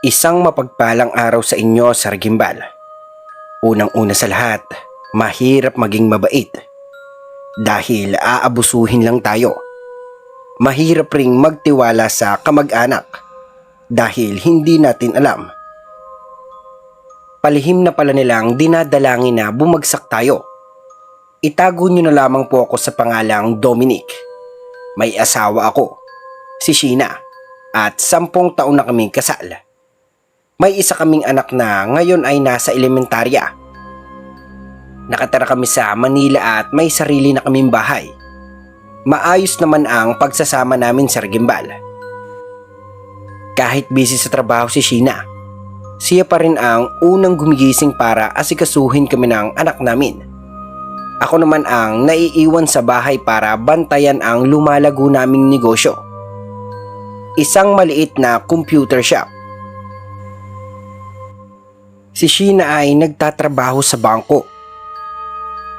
Isang mapagpalang araw sa inyo, Sir Gimbal. Unang-una sa lahat, mahirap maging mabait. Dahil aabusuhin lang tayo. Mahirap ring magtiwala sa kamag-anak dahil hindi natin alam. Palihim na pala nilang dinadalangin na bumagsak tayo. Itago nyo na lamang po ako sa pangalang Dominic. May asawa ako, si Sheena, at 10 taon na kaming kasal. May isa kaming anak na ngayon ay nasa elementarya. Nakatira kami sa Manila at may sarili na kaming bahay. Maayos naman ang pagsasama namin, Sir Gimbal. Kahit busy sa trabaho si Sheena, siya pa rin ang unang gumigising para asikasuhin kami ng anak namin. Ako naman ang naiiwan sa bahay para bantayan ang lumalago naming negosyo. Isang maliit na computer shop. Si Sheena ay nagtatrabaho sa bangko.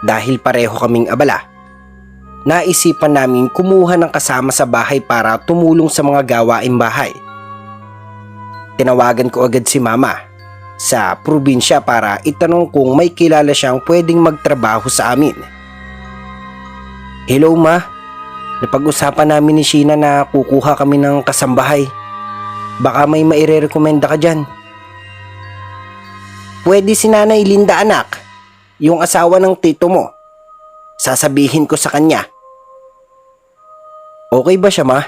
Dahil pareho kaming abala, naisipan namin kumuha ng kasama sa bahay para tumulong sa mga gawaing bahay. Tinawagan ko agad si Mama sa probinsya para itanong kung may kilala siyang pwedeng magtrabaho sa amin. "Hello, Ma. Napag-usapan namin ni Sheena na kukuha kami ng kasambahay. Baka may maire-recommenda ka dyan." "Pwede si Nanay Linda, anak. Yung asawa ng tito mo. Sasabihin ko sa kanya." "Okay ba siya, Ma?"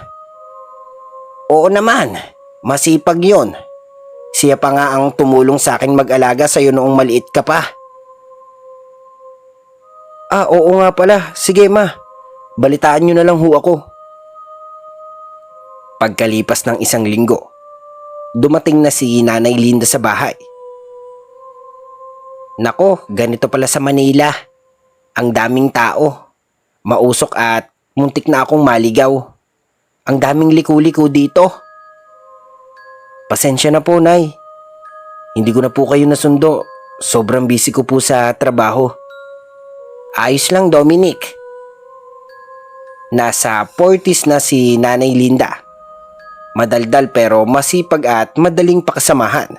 "Oo naman. Masipag yon. Siya pa nga ang tumulong sa akin mag-alaga sa'yo noong maliit ka pa." Oo nga pala. Sige, Ma. Balitaan nyo na lang ho ako." Pagkalipas ng 1 linggo, dumating na si Nanay Linda sa bahay. "Nako, ganito pala sa Manila. Ang daming tao. Mausok at muntik na akong maligaw. Ang daming liku-liku dito." "Pasensya na po, Nay. Hindi ko na po kayo nasundo. Sobrang busy ko po sa trabaho." "Ayos lang, Dominic." Nasa 40s na si Nanay Linda. Madaldal pero masipag at madaling pakasamahan.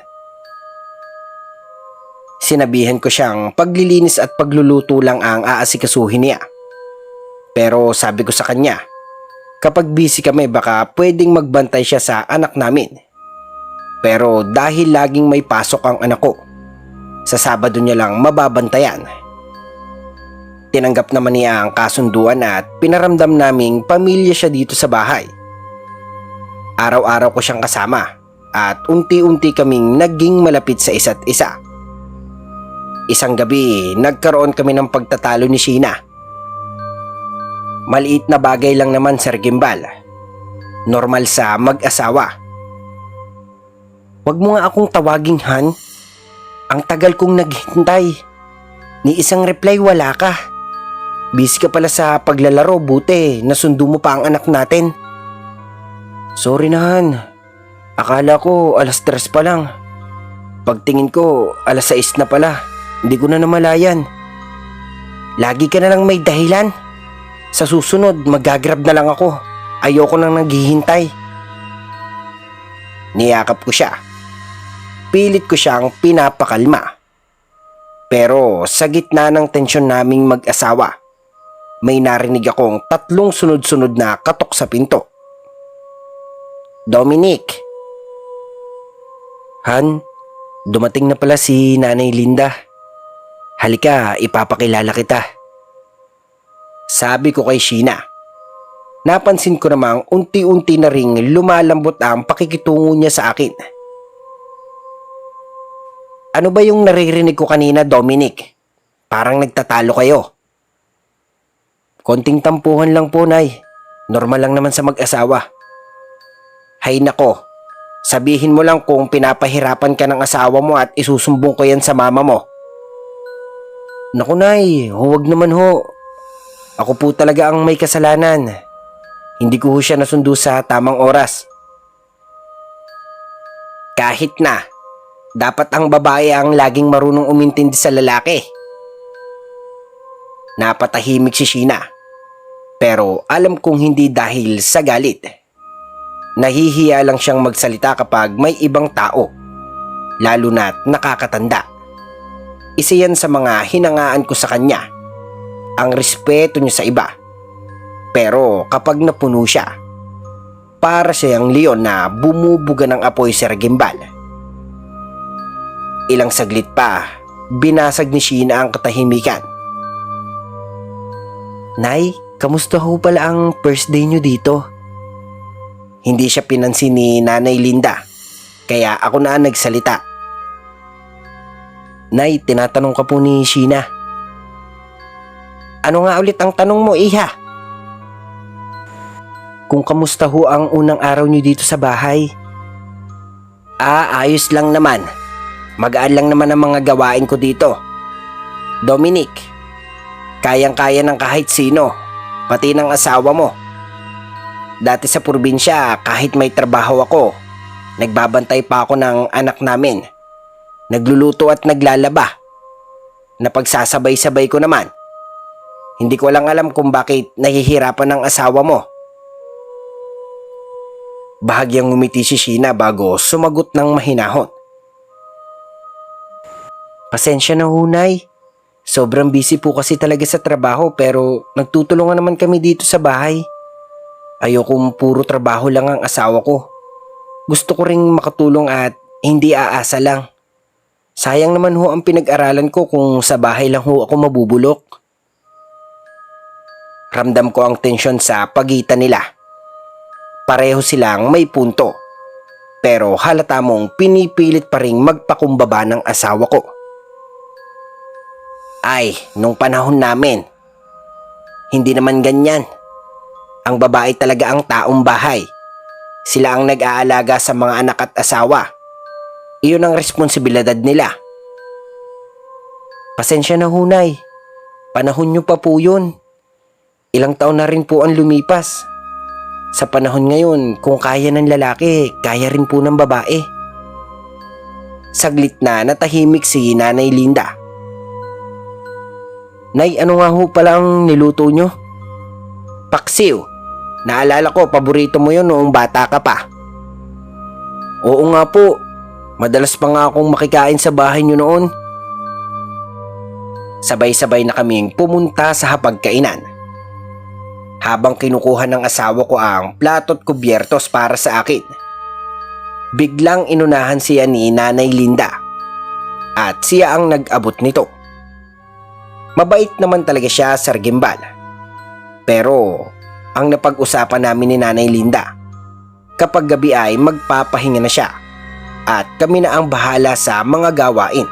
Sinabihan ko siyang paglilinis at pagluluto lang ang aasikasuhin niya. Pero sabi ko sa kanya, kapag busy kami baka pwedeng magbantay siya sa anak namin. Pero dahil laging may pasok ang anak ko, sa Sabado niya lang mababantayan. Tinanggap naman niya ang kasunduan at pinaramdam naming pamilya siya dito sa bahay. Araw-araw ko siyang kasama at unti-unti kaming naging malapit sa isa't isa. Isang gabi, nagkaroon kami ng pagtatalo ni Sheena. Maliit na bagay lang naman, Sir Gimbal. Normal sa mag-asawa. "Wag mo nga akong tawaging Han. Ang tagal kong naghintay. Ni isang reply wala ka. Busy ka pala sa paglalaro, buti nasundo mo pa ang anak natin." "Sorry na, Han. Akala ko 3:00 pa lang. Pagtingin ko 6:00 na pala. Hindi ko na namalayan." "Lagi ka na lang may dahilan. Sa susunod, mag-grab na lang ako. Ayoko nang naghihintay." Niyakap ko siya. Pilit ko siyang pinapakalma. Pero sa gitna ng tensyon naming mag-asawa, may narinig akong 3 sunod-sunod na katok sa pinto. "Dominic." "Han, dumating na pala si Nanay Linda. Halika, ipapakilala kita." Sabi ko kay Sheena. Napansin ko namang unti-unti na ring lumalambot ang pakikitungo niya sa akin. "Ano ba yung naririnig ko kanina, Dominic? Parang nagtatalo kayo." "Konting tampuhan lang po, Nay. Normal lang naman sa mag-asawa." "Hay nako, sabihin mo lang kung pinapahirapan ka ng asawa mo at isusumbong ko yan sa mama mo." "Naku, Nay, huwag naman ho. Ako po talaga ang may kasalanan. Hindi ko ho siya nasundo sa tamang oras." "Kahit na, dapat ang babae ang laging marunong umintindi sa lalaki." Napatahimik si Sheena. Pero alam kong hindi dahil sa galit. Nahihiya lang siyang magsalita kapag may ibang tao lalo na't nakakatanda. Isa yan sa mga hinangaan ko sa kanya, ang respeto niya sa iba. Pero kapag napuno siya, para siyang leon na bumubuga ng apoy sa gimbal. Ilang saglit pa, binasag ni Sheena ang katahimikan. Nay, kamusta ho pala ang first day niyo dito? Hindi siya pinansin ni Nanay Linda, kaya ako na ang nagsalita. Nay, tinatanong ka po ni Sheena. Ano nga ulit ang tanong mo, Iha? Kung kamusta ho ang unang araw niyo dito sa bahay? Ayos lang naman. Magaan lang naman ang mga gawain ko dito. Dominic, kayang-kaya ng kahit sino, pati ng asawa mo. Dati sa probinsya, kahit may trabaho ako, nagbabantay pa ako ng anak namin. Nagluluto at naglalaba. Napagsasabay-sabay ko naman. Hindi ko lang alam kung bakit nahihirapan ng asawa mo. Bahagyang ngumiti si Sheena bago sumagot ng mahinahon. Pasensya na ho, Nay. Sobrang busy po kasi talaga sa trabaho pero nagtutulungan naman kami dito sa bahay. Ayokong puro trabaho lang ang asawa ko. Gusto ko ring makatulong at hindi aasa lang. Sayang naman ho ang pinag-aralan ko kung sa bahay lang ho ako mabubulok. Ramdam ko ang tensyon sa pagitan nila. Pareho silang may punto. Pero halata mong pinipilit pa ring magpakumbaba ng asawa ko. Ay, nung panahon namin, hindi naman ganyan. Ang babae talaga ang taong bahay. Sila ang nag-aalaga sa mga anak at asawa. Iyon ang responsibilidad nila. Pasensya na ho, Nay. Panahon nyo pa po yun. Ilang taon na rin po ang lumipas. Sa panahon ngayon, kung kaya ng lalaki, kaya rin po ng babae. Saglit na natahimik si Nanay Linda. Nay, ano nga ho pala ang niluto nyo? Paksiw. Naalala ko, paborito mo yun noong bata ka pa. Oo nga po. Madalas pa nga akong makikain sa bahay nyo noon. Sabay-sabay na kaming pumunta sa hapagkainan. Habang kinukuha ng asawa ko ang plato at kubyertos para sa akin, biglang inunahan siya ni Nanay Linda at siya ang nag-abot nito. Mabait naman talaga siya sa gimbal. Pero ang napag-usapan namin ni Nanay Linda, kapag gabi ay magpapahinga na siya at kami na ang bahala sa mga gawain.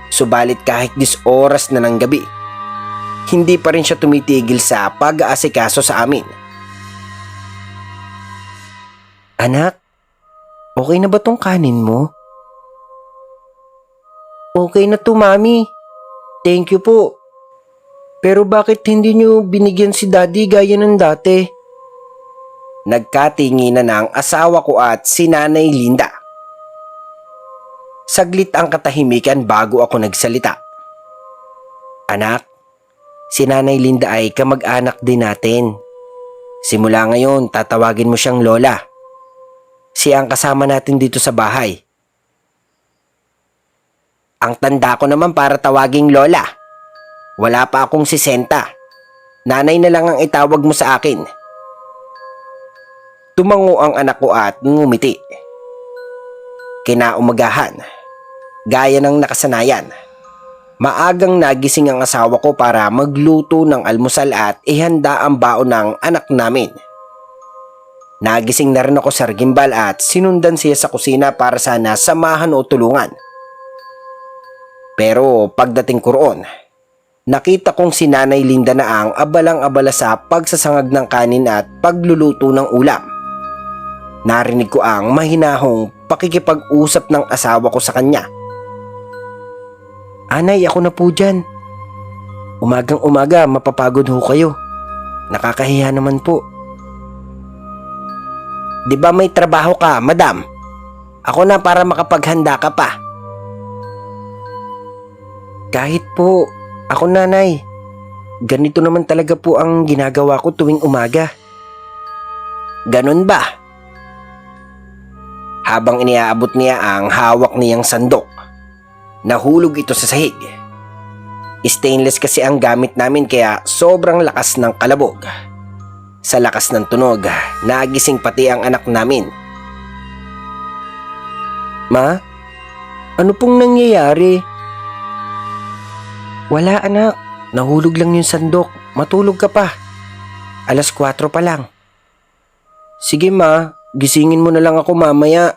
Subalit kahit 10 oras na ng gabi, hindi pa rin siya tumitigil sa pag-aasikaso sa amin. Anak, okay na ba tong kanin mo? Okay na to, Mami. Thank you po. Pero bakit hindi niyo binigyan si Daddy gaya ng dati? Nagkatinginan na ng asawa ko at si Nanay Linda. Saglit ang katahimikan bago ako nagsalita. Anak, si Nanay Linda ay kamag-anak din natin. Simula ngayon, tatawagin mo siyang Lola. Siya ang kasama natin dito sa bahay. Ang tanda ko naman para tawaging Lola. Wala pa akong 60. Nanay na lang ang itawag mo sa akin. Tumango ang anak ko at ngumiti. Kinaumagahan, gaya ng nakasanayan, maagang nagising ang asawa ko para magluto ng almusal at ihanda ang baon ng anak namin. Nagising na rin ako sa gimbal at sinundan siya sa kusina para sana samahan o tulungan. Pero pagdating ko roon, nakita kong si Nanay Linda na ang abalang-abala sa pagsasangag ng kanin at pagluluto ng ulam. Narinig ko ang mahinahong pakikipag-usap ng asawa ko sa kanya. Anay, ako na po dyan. Umagang-umaga, mapapagod ho kayo. Nakakahiya naman po. Di ba may trabaho ka, madam? Ako na para makapaghanda ka pa. Kahit po, ako nanay. Ganito naman talaga po ang ginagawa ko tuwing umaga. Ganun ba? Habang iniaabot niya ang hawak niyang sandok, nahulog ito sa sahig. Stainless kasi ang gamit namin kaya sobrang lakas ng kalabog. Sa lakas ng tunog, nagising pati ang anak namin. Ma, ano pong nangyayari? Wala anak, nahulog lang yung sandok. Matulog ka pa. 4:00 pa lang. Sige ma, gisingin mo na lang ako mamaya.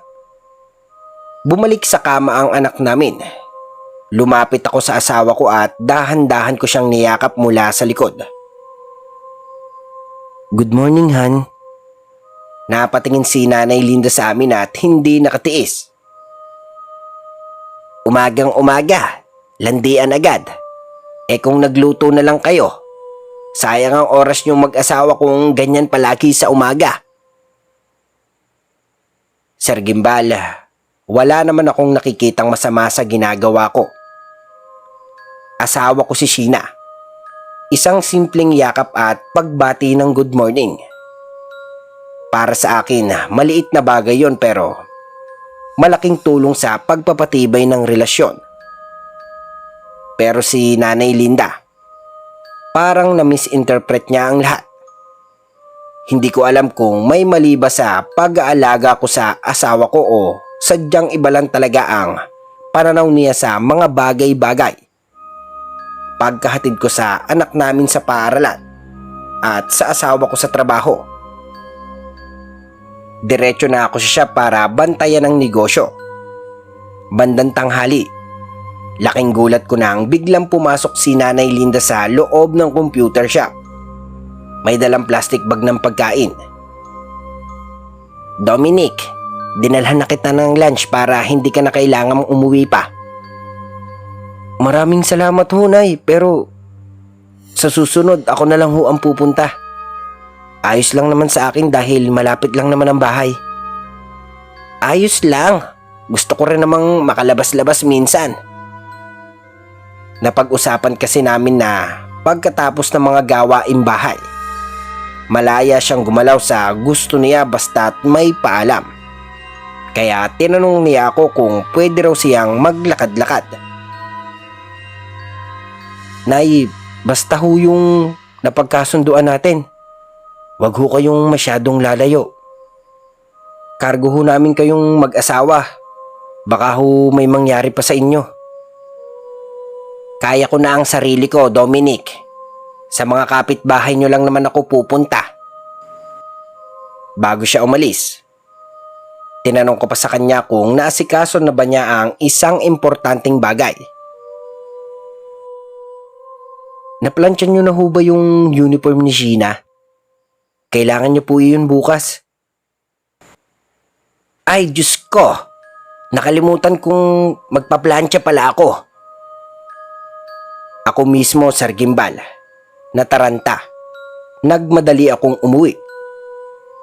Bumalik sa kama ang anak namin. Lumapit ako sa asawa ko at dahan-dahan ko siyang niyakap mula sa likod. Good morning, Han. Napatingin si Nanay Linda sa amin at hindi nakatiis. Umagang umaga, landian agad. Kung nagluto na lang kayo, sayang ang oras niyong mag-asawa kung ganyan palagi sa umaga. Sir Gimbal, wala naman akong nakikitang masama sa ginagawa ko. Asawa ko si Sheena. Isang simpleng yakap at pagbati ng good morning. Para sa akin, maliit na bagay yon pero malaking tulong sa pagpapatibay ng relasyon. Pero si Nanay Linda, parang na-misinterpret niya ang lahat. Hindi ko alam kung may mali ba sa pag-aalaga ko sa asawa ko o sadyang iba lang talaga ang pananaw niya sa mga bagay-bagay. Pagkahatid ko sa anak namin sa paaralan at sa asawa ko sa trabaho, diretso na ako sa shop para bantayan ang negosyo. Bandang tanghali, laking gulat ko nang biglang pumasok si Nanay Linda sa loob ng computer shop. May dalang plastic bag ng pagkain. Dominic, dinalhan na kita ng lunch para hindi ka na kailangang umuwi pa. Maraming salamat ho, Nay, pero sa susunod ako na lang ho ang pupunta. Ayos lang naman sa akin dahil malapit lang naman ang bahay. Ayos lang. Gusto ko rin namang makalabas-labas minsan. Napag-usapan kasi namin na pagkatapos ng mga gawaing bahay, malaya siyang gumalaw sa gusto niya basta't may paalam. Kaya tinanong niya ako kung pwede raw siyang maglakad-lakad. Nay, basta ho yung napagkasunduan natin. Wag ho kayong masyadong lalayo. Kargo ho namin kayong mag-asawa. Baka ho may mangyari pa sa inyo. Kaya ko na ang sarili ko, Dominic. Sa mga kapitbahay nyo lang naman ako pupunta. Bago siya umalis, tinanong ko pa sa kanya kung naasikaso na ba niya ang isang importanteng bagay. Naplansya nyo na ho ba yung uniform ni Sheena? Kailangan niyo po yun bukas. Ay, Diyos ko! Nakalimutan kong magpaplansya pala ako. Ako mismo, Sir Gimbal. Nataranta. Nagmadali akong umuwi.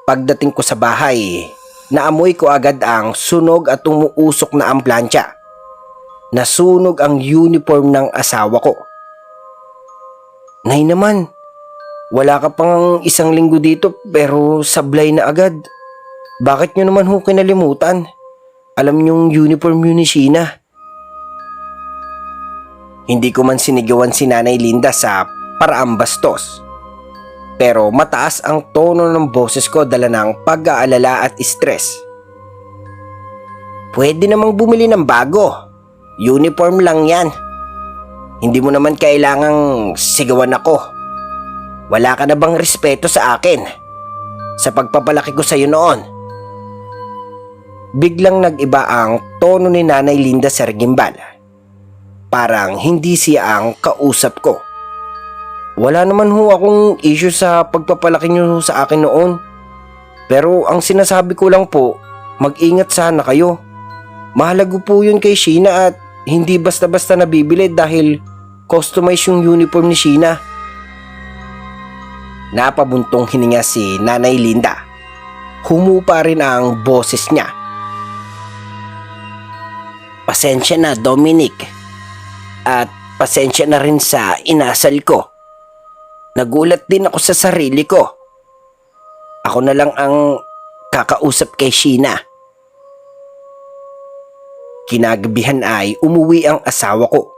Pagdating ko sa bahay, naamoy ko agad ang sunog at umuusok na ang plancha. Nasunog ang uniform ng asawa ko. Nay naman, wala ka pang 1 linggo dito pero sablay na agad. Bakit nyo naman ho kinalimutan? Alam nyong uniform yun ni Sheena. Hindi ko man sinigawan si Nanay Linda sa paraang bastos. Pero mataas ang tono ng boses ko dala ng pag-aalala at stress. Pwede namang bumili ng bago. Uniform lang yan. Hindi mo naman kailangang sigawan ako. Wala ka na bang respeto sa akin? Sa pagpapalaki ko sa iyo noon. Biglang nag-iba ang tono ni Nanay Linda, Sir Gimbal. Parang hindi siya ang kausap ko. Wala naman ho akong issue sa pagpapalaki niyo sa akin noon. Pero ang sinasabi ko lang po, mag-ingat sana kayo. Mahalago po yun kay Sheena at hindi basta-basta nabibili dahil customize yung uniform ni Sheena. Napabuntong hininga si Nanay Linda. Humupa rin ang boses niya. Pasensya na, Dominic. At pasensya na rin sa inasal ko. Nagulat din ako sa sarili ko. Ako na lang ang kakausap kay Sheena. Kinagabihan ay umuwi ang asawa ko.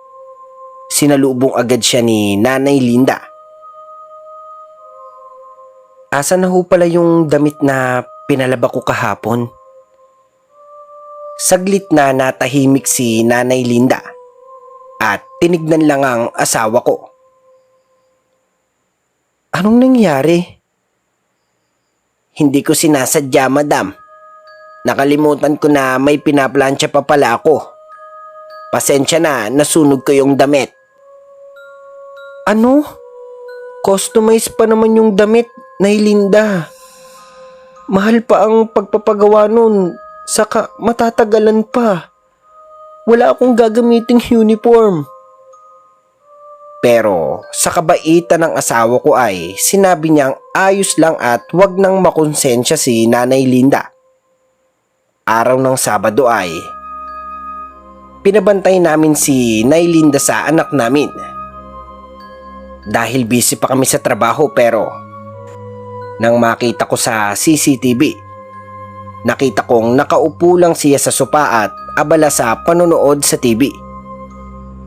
Sinalubong agad siya ni Nanay Linda. Asa na ho pala yung damit na pinalaba ko kahapon? Saglit na natahimik si Nanay Linda at tinignan lang ang asawa ko. Anong nangyari? Hindi ko sinasadya, madam. Nakalimutan ko na may pinaplansya pa pala ako. Pasensya na, nasunog ko yung damit. Ano? Customize pa naman yung damit, Nay Linda. Mahal pa ang pagpapagawa nun, saka matatagalan pa. Wala akong gagamiting uniform. Pero sa kabaitan ng asawa ko ay sinabi niyang ayos lang at wag nang makonsensya si Nanay Linda. Araw ng Sabado ay pinabantay namin si Nay Linda sa anak namin. Dahil busy pa kami sa trabaho pero nang makita ko sa CCTV, nakita kong nakaupo lang siya sa sopa at abala sa panonood sa TV.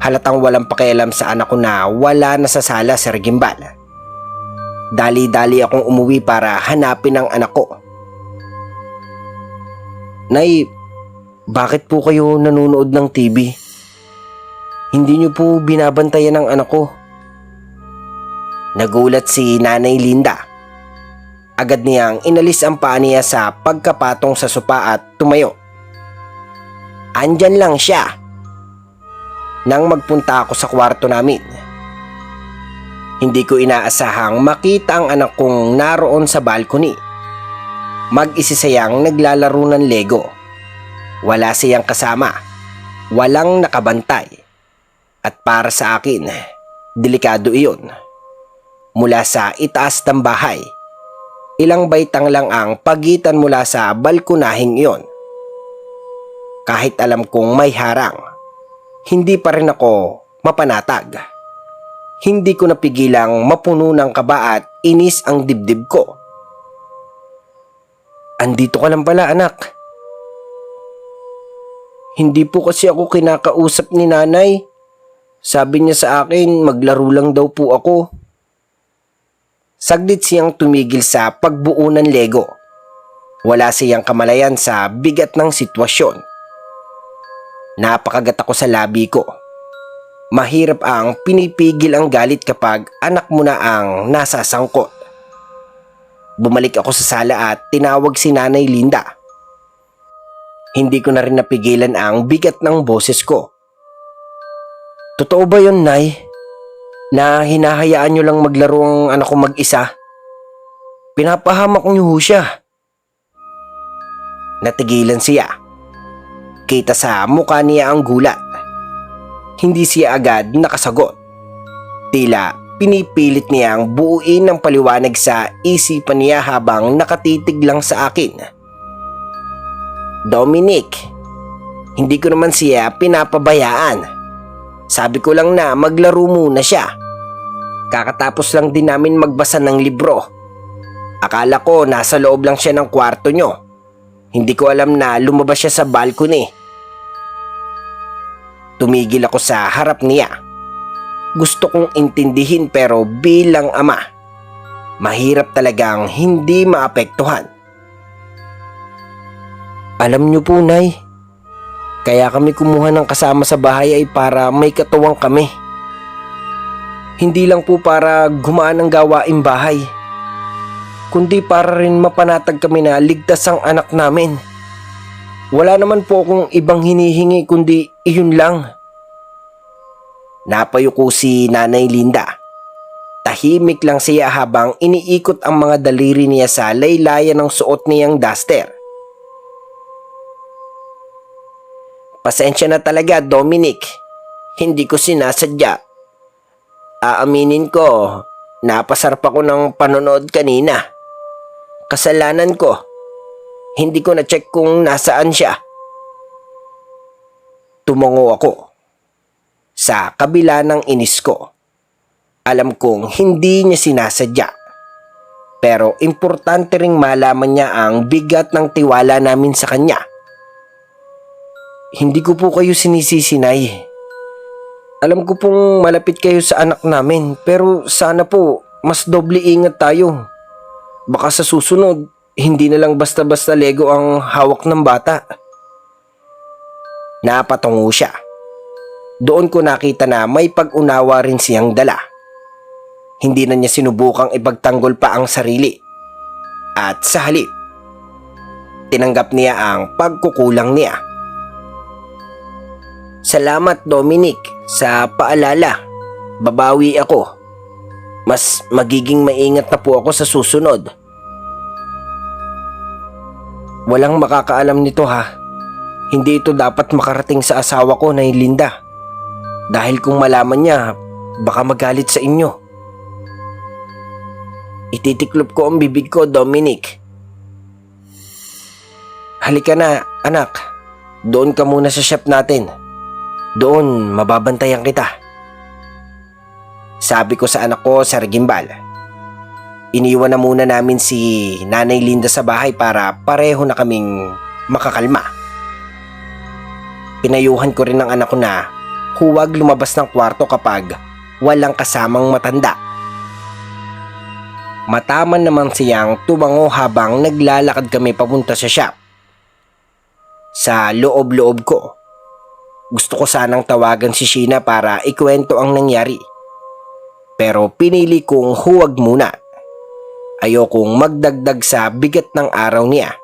Halatang walang pakialam sa anak ko na wala na sa sala sa Gimbal. Dali-dali akong umuwi para hanapin ang anak ko. Nay, bakit po kayo nanonood ng TV? Hindi niyo po binabantayan ang anak ko. Nagulat si Nanay Linda. Agad niyang inalis ang paa niya sa pagkapatong sa sopa at tumayo. Andyan lang siya. Nang magpunta ako sa kwarto namin, hindi ko inaasahang makita ang anak kong naroon sa balcony. Mag-isa siyang naglalaro ng Lego. Wala siyang kasama. Walang nakabantay. At para sa akin, delikado iyon. Mula sa itaas ng bahay, ilang baitang lang ang pagitan mula sa balkonahing iyon. Kahit alam kong may harang, hindi pa rin ako mapanatag. Hindi ko napigilang mapuno ng kaba at inis ang dibdib ko. Andito ka lang pala, anak. Hindi po kasi ako kinakausap ni nanay. Sabi niya sa akin maglaro lang daw po ako. Saglit siyang tumigil sa pagbuo ng Lego. Wala siyang kamalayan sa bigat ng sitwasyon. Napakagat ako sa labi ko. Mahirap ang pinipigil ang galit kapag anak mo na ang nasasangkot. Bumalik ako sa sala at tinawag si Nanay Linda. Hindi ko na rin napigilan ang bigat ng boses ko. Totoo ba yun, Nay? Na hinahayaan nyo lang maglaro ang anak ko mag-isa? Pinapahamak nyo ho siya. Natigilan siya. Kita sa mukha niya ang gulat. Hindi siya agad nakasagot. Tila pinipilit niyang buuin ng paliwanag sa isipan niya habang nakatitig lang sa akin. Dominic, hindi ko naman siya pinapabayaan. Sabi ko lang na maglaro muna siya. Kakatapos lang din namin magbasa ng libro. Akala ko nasa loob lang siya ng kwarto nyo. Hindi ko alam na lumabas siya sa balcony. Tumigil ako sa harap niya. Gusto kong intindihin pero bilang ama, mahirap talagang hindi maapektuhan. Alam niyo po, Nay, kaya kami kumuha ng kasama sa bahay ay para may katuwang kami. Hindi lang po para gumaan ang gawaing bahay, kundi para rin mapanatag kami na ligtas ang anak namin. Wala naman po akong ibang hinihingi kundi iyon lang. Napayuko si Nanay Linda. Tahimik lang siya habang iniikot ang mga daliri niya sa laylayan ng suot niyang duster. Pasensya na talaga, Dominic. Hindi ko sinasadya. Aaminin ko, napasarap ako ng panonood kanina. Kasalanan ko. Hindi ko na-check kung nasaan siya. Tumango ako. Sa kabila ng inis ko. Alam kong hindi niya sinasadya. Pero importante ring malaman niya ang bigat ng tiwala namin sa kanya. Hindi ko po kayo sinisisi, Nay. Alam ko pong malapit kayo sa anak namin, pero sana po mas doble ingat tayo. Baka sa susunod, hindi na lang basta-basta Lego ang hawak ng bata. Napatungo siya. Doon ko nakita na may pag-unawa rin siyang dala. Hindi na niya sinubukang ipagtanggol pa ang sarili. At sa halip, tinanggap niya ang pagkukulang niya. Salamat, Dominic, sa paalala. Babawi ako. Mas magiging maingat na po ako sa susunod. Walang makakaalam nito, ha. Hindi ito dapat makarating sa asawa ko na Linda. Dahil kung malaman niya, baka magalit sa inyo. Ititiklop ko ang bibig ko, Dominic. Halika na, anak. Doon ka muna sa shop natin. Doon, mababantayan kita. Sabi ko sa anak ko sa Gimbal. Iniwan na muna namin si Nanay Linda sa bahay para pareho na kaming makakalma. Pinayuhan ko rin ang anak ko na huwag lumabas ng kwarto kapag walang kasamang matanda. Mataman naman siyang tumango habang naglalakad kami papunta sa shop. Sa loob-loob ko, gusto ko sanang tawagan si Sheena para ikwento ang nangyari. Pero pinili kong huwag muna. Ayokong magdagdag sa bigat ng araw niya.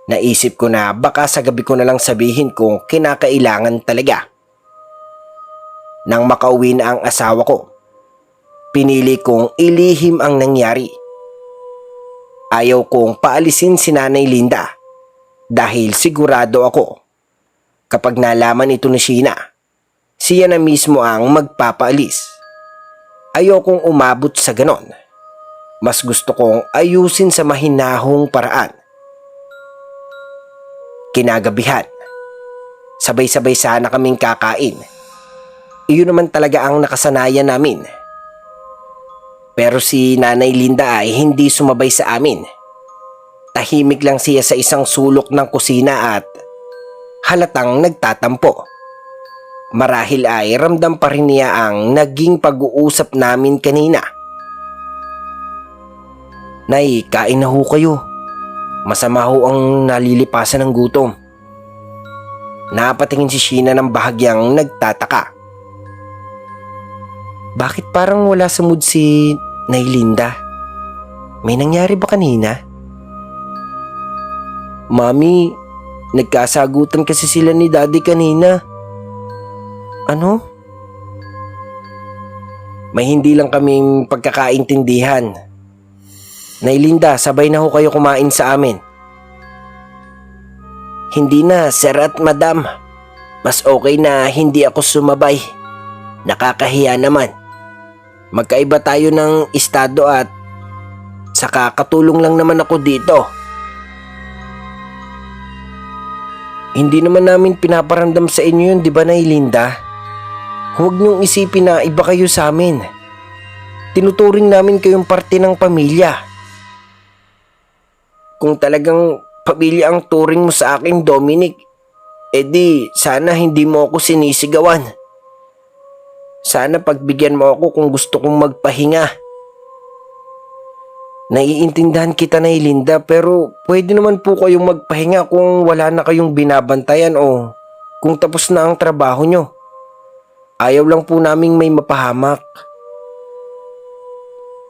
Naisip ko na baka sa gabi ko na lang sabihin kung kinakailangan talaga. Nang makauwi na ang asawa ko, pinili kong ilihim ang nangyari. Ayaw kong paalisin si Nanay Linda dahil sigurado ako kapag nalaman ito ni Sheena, siya na mismo ang magpapaalis. Ayokong umabot sa ganon. Mas gusto kong ayusin sa mahinahong paraan. Kinagabihan, sabay-sabay sana kaming kakain. Iyon naman talaga ang nakasanayan namin. Pero si Nanay Linda ay hindi sumabay sa amin. Tahimik lang siya sa isang sulok ng kusina at halatang nagtatampo. Marahil ay ramdam pa rin niya ang naging pag-uusap namin kanina. Nay, kain na ho kayo. Masama ho ang nalilipasan ng gutom. Napatingin si Sheena ng bahagyang nagtataka. Bakit parang wala sa mood si Nay Linda? May nangyari ba kanina? Mami, nagkasagutan kasi sila ni Daddy kanina. Ano? May hindi lang kaming pagkakaintindihan. Nay Linda, sabay na ho kayo kumain sa amin. Hindi na, sir at madam. Mas okay na hindi ako sumabay. Nakakahiya naman. Magkaiba tayo ng estado at saka katulong lang naman ako dito. Hindi naman namin pinaparamdam sa inyo yun, di ba, Nay Linda? Huwag niyong isipin na iba kayo sa amin. Tinuturing namin kayong parte ng pamilya. Kung talagang pamilya ang turing mo sa akin, Dominic, edi sana hindi mo ako sinisigawan. Sana pagbigyan mo ako kung gusto kong magpahinga. Naiintindihan kita, Nay Linda, pero pwede naman po kayong magpahinga kung wala na kayong binabantayan o kung tapos na ang trabaho nyo. Ayaw lang po naming may mapahamak.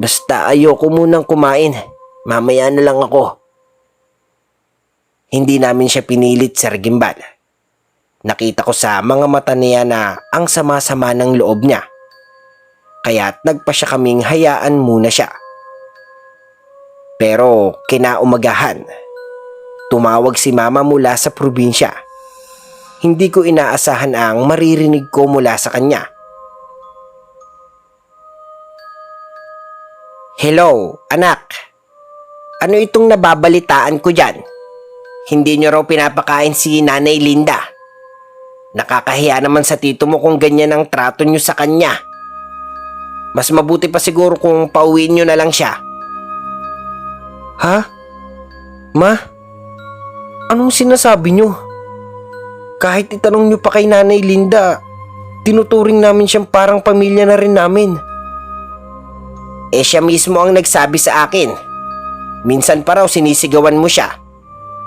Basta ayoko munang kumain. Mamaya na lang ako. Hindi namin siya pinilit, Sir Gimbal. Nakita ko sa mga mata niya na ang sama-sama ng loob niya. Kaya't nagpa siya kaming hayaan muna siya. Pero kinaumagahan, tumawag si Mama mula sa probinsya. Hindi ko inaasahan ang maririnig ko mula sa kanya. Hello, anak. Ano itong nababalitaan ko dyan? Hindi niyo raw pinapakain si Nanay Linda. Nakakahiya naman sa tito mo kung ganyan ang trato niyo sa kanya. Mas mabuti pa siguro kung pauwiin niyo na lang siya. Ha? Ma? Anong sinasabi niyo? Kahit itanong niyo pa kay Nanay Linda, tinuturing namin siyang parang pamilya na rin namin. Siya mismo ang nagsabi sa akin. Minsan pa raw sinisigawan mo siya.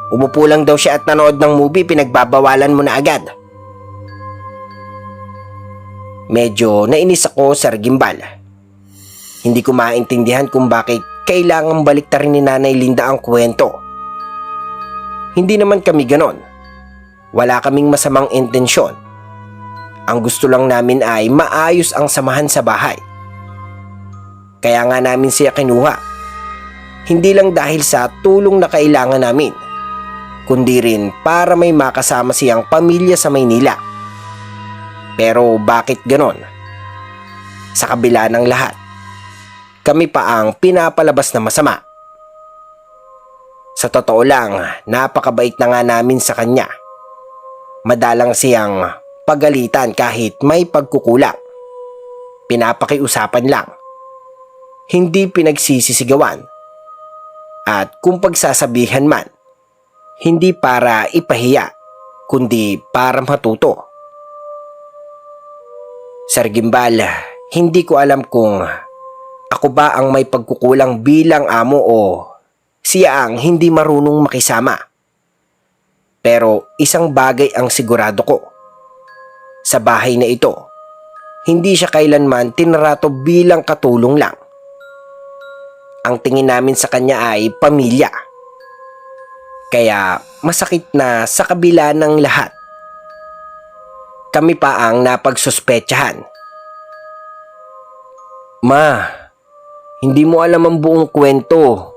Umupo lang daw siya at nanood ng movie, pinagbabawalan mo na agad. Medyo nainis ako, Sir Gimbal. Hindi ko maintindihan kung bakit kailangang baliktarin ni Nanay Linda ang kwento. Hindi naman kami ganon. Wala kaming masamang intensyon. Ang gusto lang namin ay maayos ang samahan sa bahay. Kaya nga namin siya kinuha. Hindi lang dahil sa tulong na kailangan namin, kundi rin para may makasama siyang pamilya sa Maynila. Pero bakit ganon? Sa kabila ng lahat, kami pa ang pinapalabas na masama. Sa totoo lang, napakabait na nga namin sa kanya. Madalang siyang pagalitan kahit may pagkukulang. Pinapakiusapan lang. Hindi pinagsisisigawan. At kung pagsasabihan man, hindi para ipahiya, kundi para matuto. Sir Gimbal, hindi ko alam kung ako ba ang may pagkukulang bilang amo o siya ang hindi marunong makisama. Pero isang bagay ang sigurado ko. Sa bahay na ito, hindi siya kailanman tinrato bilang katulong lang. Ang tingin namin sa kanya ay pamilya. Kaya masakit na sa kabila ng lahat, kami pa ang napagsuspetsahan. Ma, hindi mo alam ang buong kwento.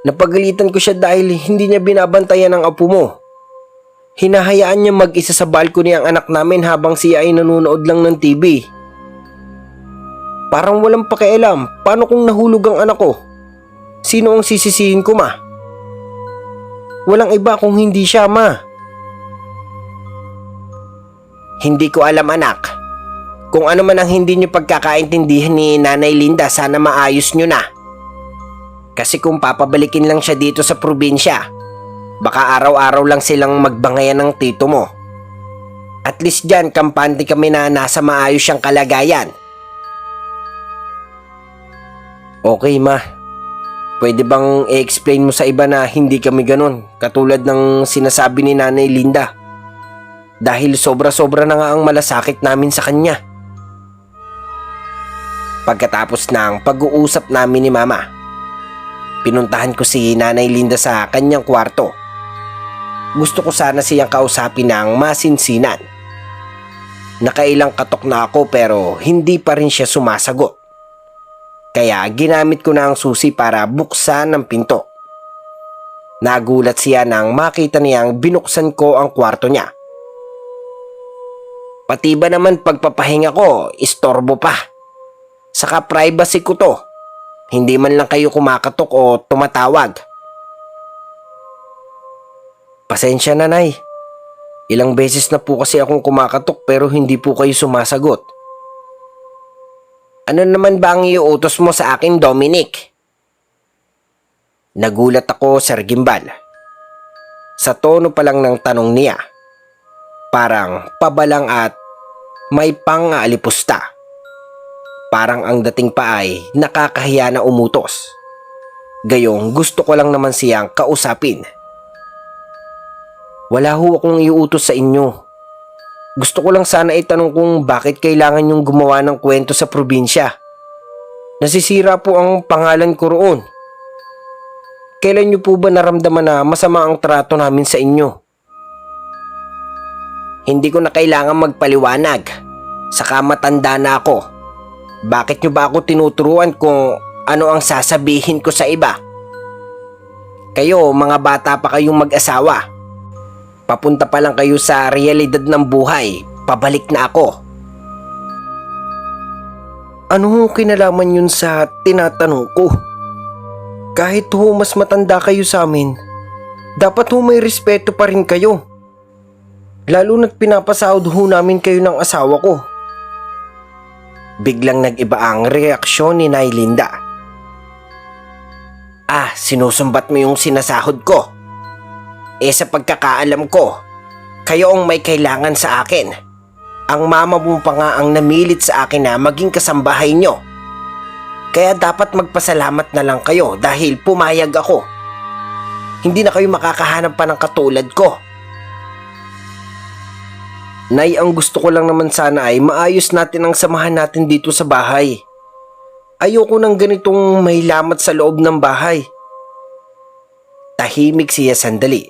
Napagalitan ko siya dahil hindi niya binabantayan ang apo mo. Hinahayaan niya mag-isa sa balcony ang anak namin habang siya ay nanonood lang ng TV. Parang walang pakialam. Paano kung nahulog ang anak ko? Sino ang sisisihin ko, ma? Walang iba kung hindi siya, ma. Hindi ko alam, anak. Kung ano man ang hindi niyo pagkakaintindihan ni Nanay Linda, sana maayos niyo na. Kasi kung papabalikin lang siya dito sa probinsya, baka araw-araw lang silang magbangayan ng tito mo. At least dyan, kampante kami na nasa maayos siyang kalagayan. Okay, ma. Pwede bang i-explain mo sa iba na hindi kami ganun, katulad ng sinasabi ni Nanay Linda? Dahil sobra-sobra na nga ang malasakit namin sa kanya. Pagkatapos ng pag-uusap namin ni Mama, pinuntahan ko si Nanay Linda sa kanyang kwarto. Gusto ko sana siyang kausapin ng masinsinan. Nakailang katok na ako pero hindi pa rin siya sumasagot. Kaya ginamit ko na ang susi para buksan ang pinto. Nagulat siya nang makita niyang binuksan ko ang kwarto niya. Pati ba naman pagpapahinga ko, istorbo pa. Saka privacy ko to. Hindi man lang kayo kumakatok o tumatawag. Pasensya na, Nay. Ilang beses na po kasi akong kumakatok pero hindi po kayo sumasagot. Ano naman ba ang iuutos mo sa akin, Dominic? Nagulat ako, Sir Gimbal. Sa tono pa lang ng tanong niya, parang pabalang at may pang-aalipusta. Parang ang dating pa ay nakakahiya na umutos. Gayong gusto ko lang naman siyang kausapin. Wala ho akong iuutos sa inyo. Gusto ko lang sana itanong kung bakit kailangan niyong gumawa ng kwento sa probinsya. Nasisira po ang pangalan ko roon. Kailan niyo po ba naramdaman na masama ang trato namin sa inyo? Hindi ko na kailangan magpaliwanag. Saka matanda na ako. Bakit niyo ba ako tinuturuan kung ano ang sasabihin ko sa iba? Kayo, mga bata pa kayong mag-asawa. Papunta pa lang kayo sa realidad ng buhay. Pabalik na ako. Ano hong kinalaman yun sa tinatanong ko? Kahit ho mas matanda kayo sa amin, dapat ho may respeto pa rin kayo. Lalo na't pinapasahod ho namin kayo ng asawa ko. Biglang nag-iba ang reaksyon ni Nay Linda. Sinusumbat mo yung sinasahod ko. Sa pagkakaalam ko, Kayo ang may kailangan sa akin. Ang mama mo pa nga ang namilit sa akin na maging kasambahay nyo. Kaya dapat magpasalamat na lang kayo dahil pumayag ako. Hindi na kayo makakahanap pa ng katulad ko. Nay, ang gusto ko lang naman sana ay maayos natin ang samahan natin dito sa bahay. Ayoko ng ganitong may lamat sa loob ng bahay. Tahimik siya sandali.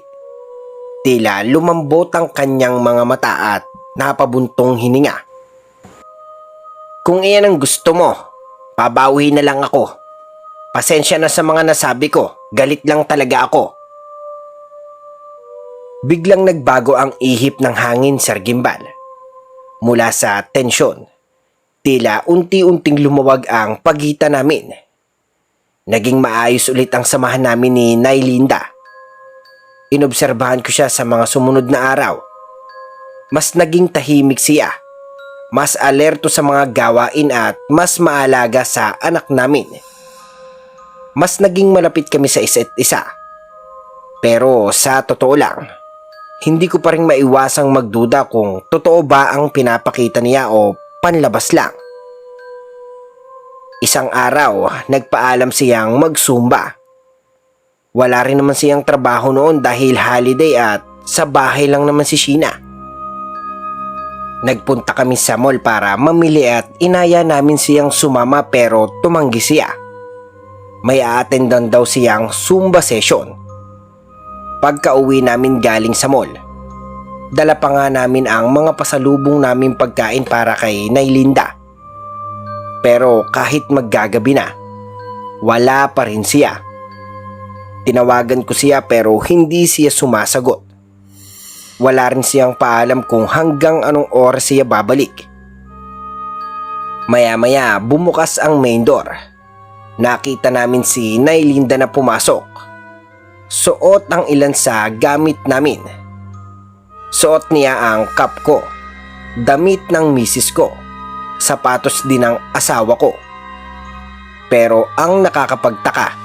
Tila lumambot ang kanyang mga mata at napabuntong hininga. Kung iyan ang gusto mo, pabawi na lang ako. Pasensya na sa mga nasabi ko, galit lang talaga ako. Biglang nagbago ang ihip ng hangin, Sir Gimbal. Mula sa tensyon, tila unti-unting lumawag ang pagitan namin. Naging maayos ulit ang samahan namin ni Nay Linda. Inobserbahan ko siya sa mga sumunod na araw. Mas naging tahimik siya, mas alerto sa mga gawain at mas maalaga sa anak namin. Mas naging malapit kami sa isa't isa. Pero sa totoo lang, hindi ko pa rin maiwasang magduda kung totoo ba ang pinapakita niya o panlabas lang. Isang araw, nagpaalam siyang mag-zumba. Wala rin naman siyang trabaho noon dahil holiday at sa bahay lang naman si Sheena. Nagpunta kami sa mall para mamili at inaya namin siyang sumama pero tumanggi siya. May a-attendan daw siyang Zumba session. Pagka-uwi namin galing sa mall, dala pa nga namin ang mga pasalubong naming pagkain para kay Nay Linda. Pero kahit maggagabi na, wala pa rin siya. Tinawagan ko siya pero hindi siya sumasagot. Wala rin siyang paalam kung hanggang anong oras siya babalik. Maya-maya bumukas ang main door. Nakita namin si Nay Linda na pumasok. Suot ang ilan sa gamit namin. Suot niya ang cap ko, damit ng misis ko, sapatos din ng asawa ko. Pero ang nakakapagtaka,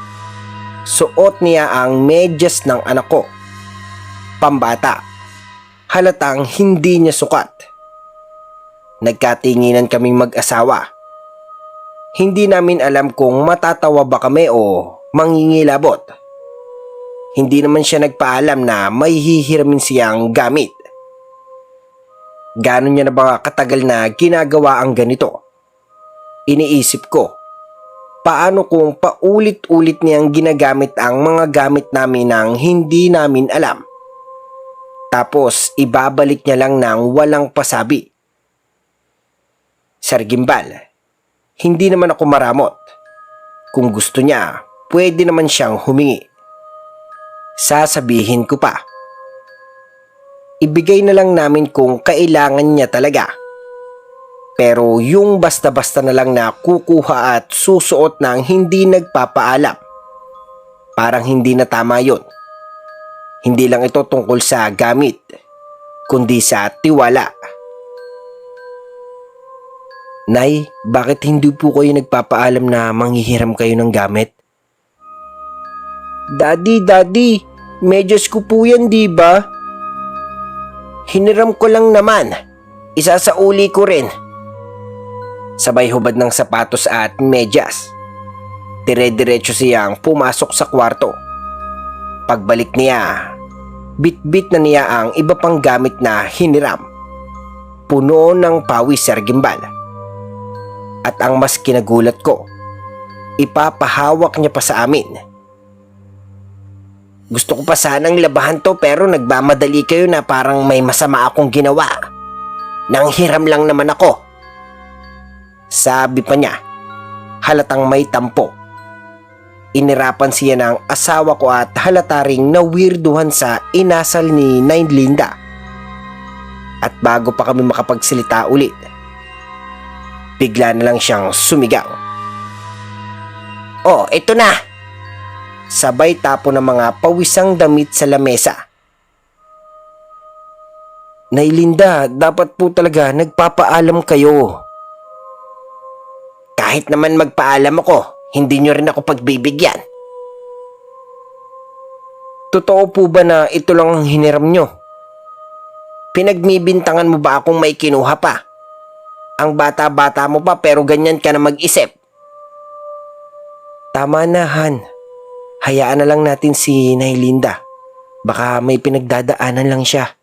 suot niya ang medyas ng anak ko. Pambata, halatang hindi niya sukat. Nagkatinginan kaming mag-asawa. Hindi namin alam kung matatawa ba kami o mangingilabot. Hindi naman siya nagpaalam na may hihiramin siyang gamit. Gano'n niya na ba katagal na ginagawa ang ganito? Iniisip ko, paano kung paulit-ulit niyang ginagamit ang mga gamit namin nang hindi namin alam? Tapos ibabalik niya lang ng walang pasabi. Sir Gimbal, hindi naman ako maramot. Kung gusto niya, pwede naman siyang humingi. Sasabihin ko pa. Ibigay na lang namin kung kailangan niya talaga. Pero yung basta-basta na lang na kukuha at susuot ng hindi nagpapaalam, parang hindi na tama yun. Hindi lang ito tungkol sa gamit, kundi sa tiwala. Nay, bakit hindi po kayo nagpapaalam na manghihiram kayo ng gamit? Daddy, medyas ko po yan, di ba? Hiniram ko lang naman. Isa sa uli ko rin. Sabay hubad ng sapatos at medyas. Dire-diretso siyang pumasok sa kwarto. Pagbalik niya, bit-bit na niya ang iba pang gamit na hiniram. Puno ng pawis, Sir Gimbal. At ang mas kinagulat ko, ipapahawak niya pa sa amin. Gusto ko pa sanang labahan to pero nagmamadali kayo na parang may masama akong ginawa. Nanghiram lang naman ako. Sabi pa niya, halatang may tampo. Inirapan siya ng asawa ko at halata ring nawirduhan sa inasal ni Nay Linda. At bago pa kami makapagsalita ulit, bigla na lang siyang sumigaw. Oh, ito na! Sabay tapo ng mga pawisang damit sa lamesa. Nay Linda, dapat po talaga nagpapaalam kayo. Kahit naman magpaalam ako, hindi nyo rin ako pagbibigyan. Totoo po ba na ito lang ang hiniram nyo? Pinagbibintangan mo ba akong may kinuha pa? Ang bata-bata mo pa pero ganyan ka na mag-isip. Tama na, Han. Hayaan na lang natin si Nailinda. Baka may pinagdadaanan lang siya.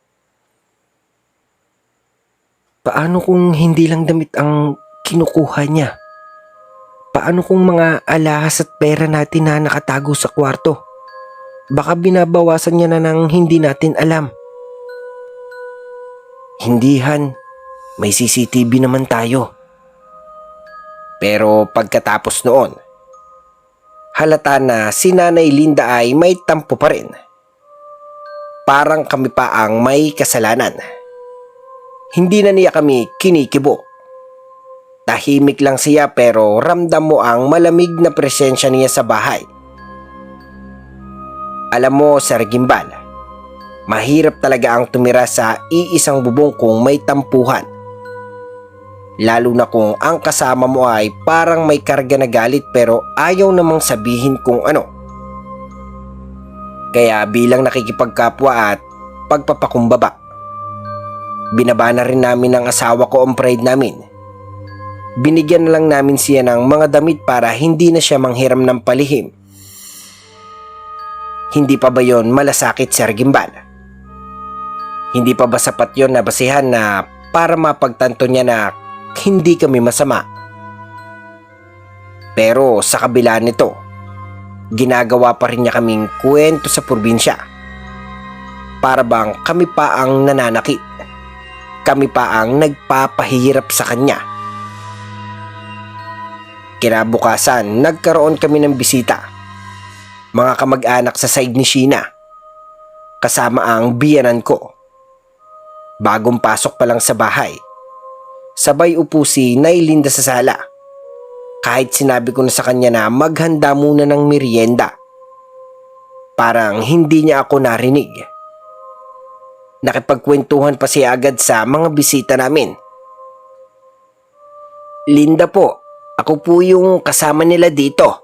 Paano kung hindi lang damit ang kinukuha niya? Paano kung mga alahas at pera natin na nakatago sa kwarto? Baka binabawasan niya na ng hindi natin alam. Hindi, Han. May CCTV naman tayo. Pero pagkatapos noon, halata na si Nanay Linda ay may tampo pa rin. Parang kami pa ang may kasalanan. Hindi na niya kami kinikibo. Tahimik lang siya pero ramdam mo ang malamig na presensya niya sa bahay. Alam mo, Sir Gimbal, mahirap talaga ang tumira sa iisang bubong kung may tampuhan. Lalo na kung ang kasama mo ay parang may karga na galit pero ayaw namang sabihin kung ano. Kaya bilang nakikipagkapwa at pagpapakumbaba, binaba na rin namin ng asawa ko ang pride namin. Binigyan na lang namin siya ng mga damit para hindi na siya manghiram ng palihim. Hindi pa ba yon malasakit, Sir Gimbal? Hindi pa ba sapat yon na basihan na para mapagtanto niya na hindi kami masama? Pero sa kabila nito, ginagawa pa rin niya kaming kwento sa probinsya. Para bang kami pa ang nananakit. Kami pa ang nagpapahirap sa kanya. Kinabukasan, nagkaroon kami ng bisita. Mga kamag-anak sa side ni Sheena. Kasama ang biyanan ko. Bagong pasok pa lang sa bahay. Sabay upo si Nailinda sa sala. Kahit sinabi ko na sa kanya na maghanda muna ng merienda. Parang hindi niya ako narinig. Nakipagkwentuhan pa siya agad sa mga bisita namin. Linda po, ako po yung kasama nila dito.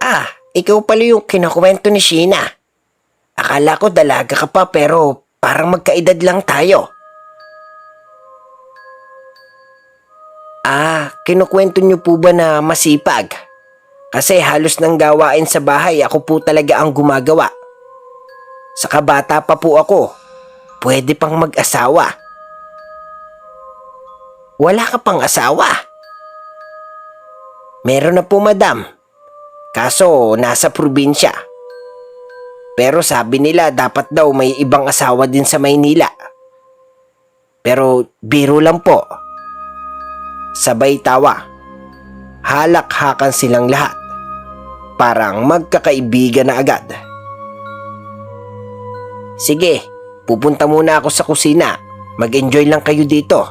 Ah, ikaw pala yung kinakwento ni Sheena. Akala ko dalaga ka pa pero parang magkaedad lang tayo. Ah, kinukwento niyo po ba na masipag? Kasi halos ng gawain sa bahay ako po talaga ang gumagawa. Saka bata pa po ako. Pwede pang mag-asawa. Wala ka pang asawa? Meron na po, madam. Kaso nasa probinsya. Pero sabi nila dapat daw may ibang asawa din sa Maynila. Pero biro lang po. Sabay tawa. Halak-hakan silang lahat. Parang magkakaibigan na agad. Sige, pupunta muna ako sa kusina. Mag-enjoy lang kayo dito.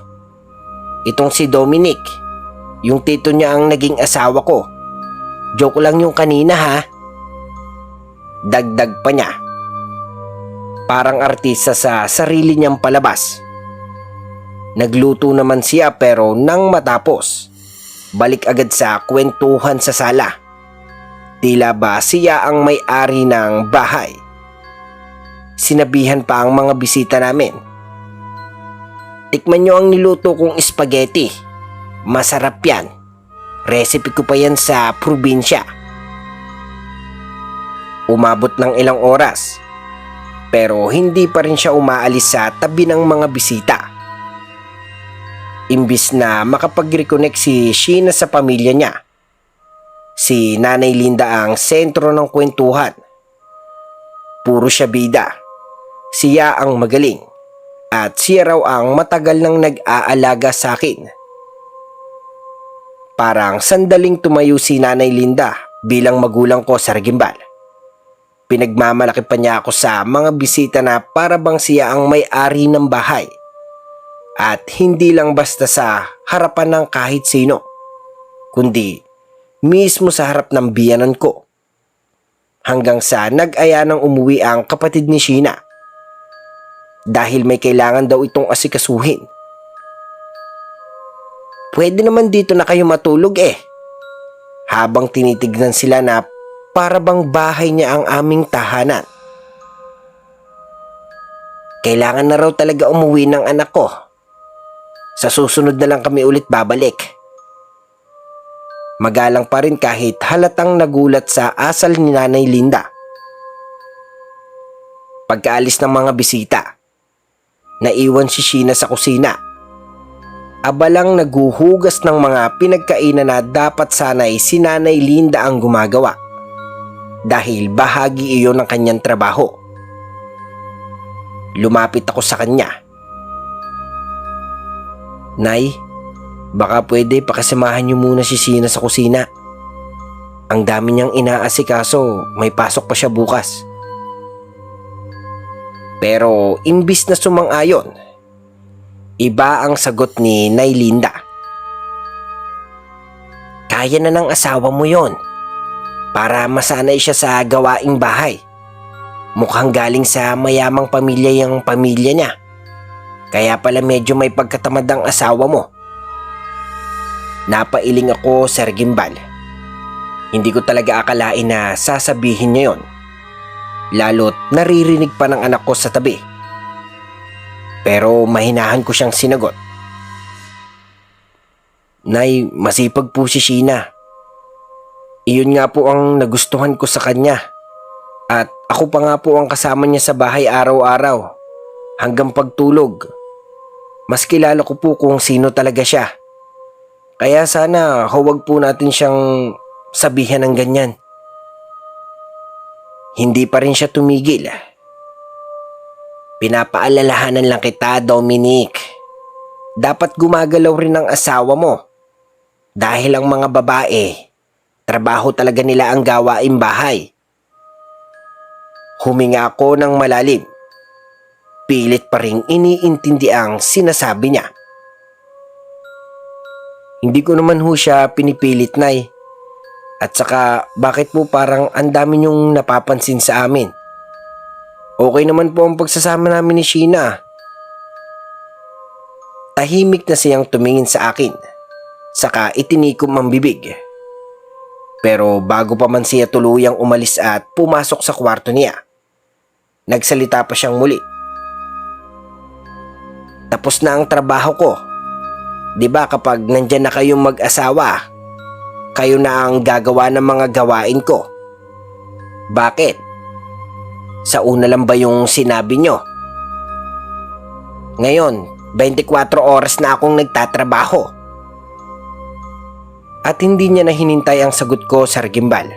Itong si Dominic, yung tito niya ang naging asawa ko. Joke lang yung kanina, ha? Dagdag pa niya. Parang artista sa sarili niyang palabas. Nagluto naman siya pero nang matapos, balik agad sa kwentuhan sa sala. Tila ba siya ang may-ari ng bahay. Sinabihan pa ang mga bisita namin. Tikman nyo ang niluto kong spaghetti. Masarap yan. Recipe ko pa yan sa probinsya. Umabot ng ilang oras. Pero hindi pa rin siya umaalis sa tabi ng mga bisita. Imbis na makapag-reconnect si Sheena sa pamilya niya, si Nanay Linda ang sentro ng kwentuhan. Puro siya bida. Siya ang magaling. At siya raw ang matagal nang nag-aalaga sa akin. Parang sandaling tumayo si Nanay Linda bilang magulang ko, Sir Gimbal. Pinagmamalaki pa niya ako sa mga bisita na para bang siya ang may-ari ng bahay. At hindi lang basta sa harapan ng kahit sino, kundi mismo sa harap ng biyanan ko. Hanggang sa nag-aya ng umuwi ang kapatid ni Sheena. Dahil may kailangan daw itong asikasuhin. Pwede naman dito na kayo matulog eh. Habang tinitignan sila na para bang bahay niya ang aming tahanan. Kailangan na raw talaga umuwi ng anak ko. Sa susunod na lang kami ulit babalik. Magalang pa rin kahit halatang nagulat sa asal ni Nanay Linda. Pagkaalis ng mga bisita, naiwan si Sheena sa kusina. Abalang naguhugas ng mga pinagkainan na dapat sana'y si Nanay Linda ang gumagawa. Dahil bahagi iyon ng kanyang trabaho. Lumapit ako sa kanya. Nay, baka pwede pakasamahan niyo muna si Sheena sa kusina. Ang dami niyang inaasikaso, may pasok pa siya bukas. Pero imbis na sumang-ayon, iba ang sagot ni Nay Linda. Kaya na ng asawa mo yon para masanay siya sa gawaing bahay. Mukhang galing sa mayamang pamilya yung pamilya niya. Kaya pala medyo may pagkatamad ang asawa mo. Napailing ako, Sir Gimbal. Hindi ko talaga akalain na sasabihin niya yon. Lalo't naririnig pa ng anak ko sa tabi. Pero mahinahan ko siyang sinagot. Nay, masipag po si Sheena. Iyon nga po ang nagustuhan ko sa kanya. At ako pa nga po ang kasama niya sa bahay araw-araw. Hanggang pagtulog. Mas kilala ko po kung sino talaga siya. Kaya sana huwag po natin siyang sabihan ng ganyan. Hindi pa rin siya tumigil. Pinapaalalahanan lang kita, Dominic. Dapat gumagalaw rin ang asawa mo. Dahil ang mga babae, trabaho talaga nila ang gawaing bahay. Huminga ako ng malalim. Pilit pa ring iniintindi ang sinasabi niya. Hindi ko naman ho siya pinipilit, Nay. At saka, bakit po parang ang dami niyong napapansin sa amin? Okay naman po ang pagsasama namin ni Sheena. Tahimik na siyang tumingin sa akin. Saka itinikom ang bibig. Pero bago pa man siya tuluyang umalis at pumasok sa kwarto niya, nagsalita pa siyang muli. Tapos na ang trabaho ko. 'Di ba kapag nandyan na kayong mag-asawa, kayo na ang gagawa ng mga gawain ko? Bakit? Sa una lang ba yung sinabi nyo? Ngayon, 24 oras na akong nagtatrabaho. At hindi niya na hinintay ang sagot ko, Sir Gimbal.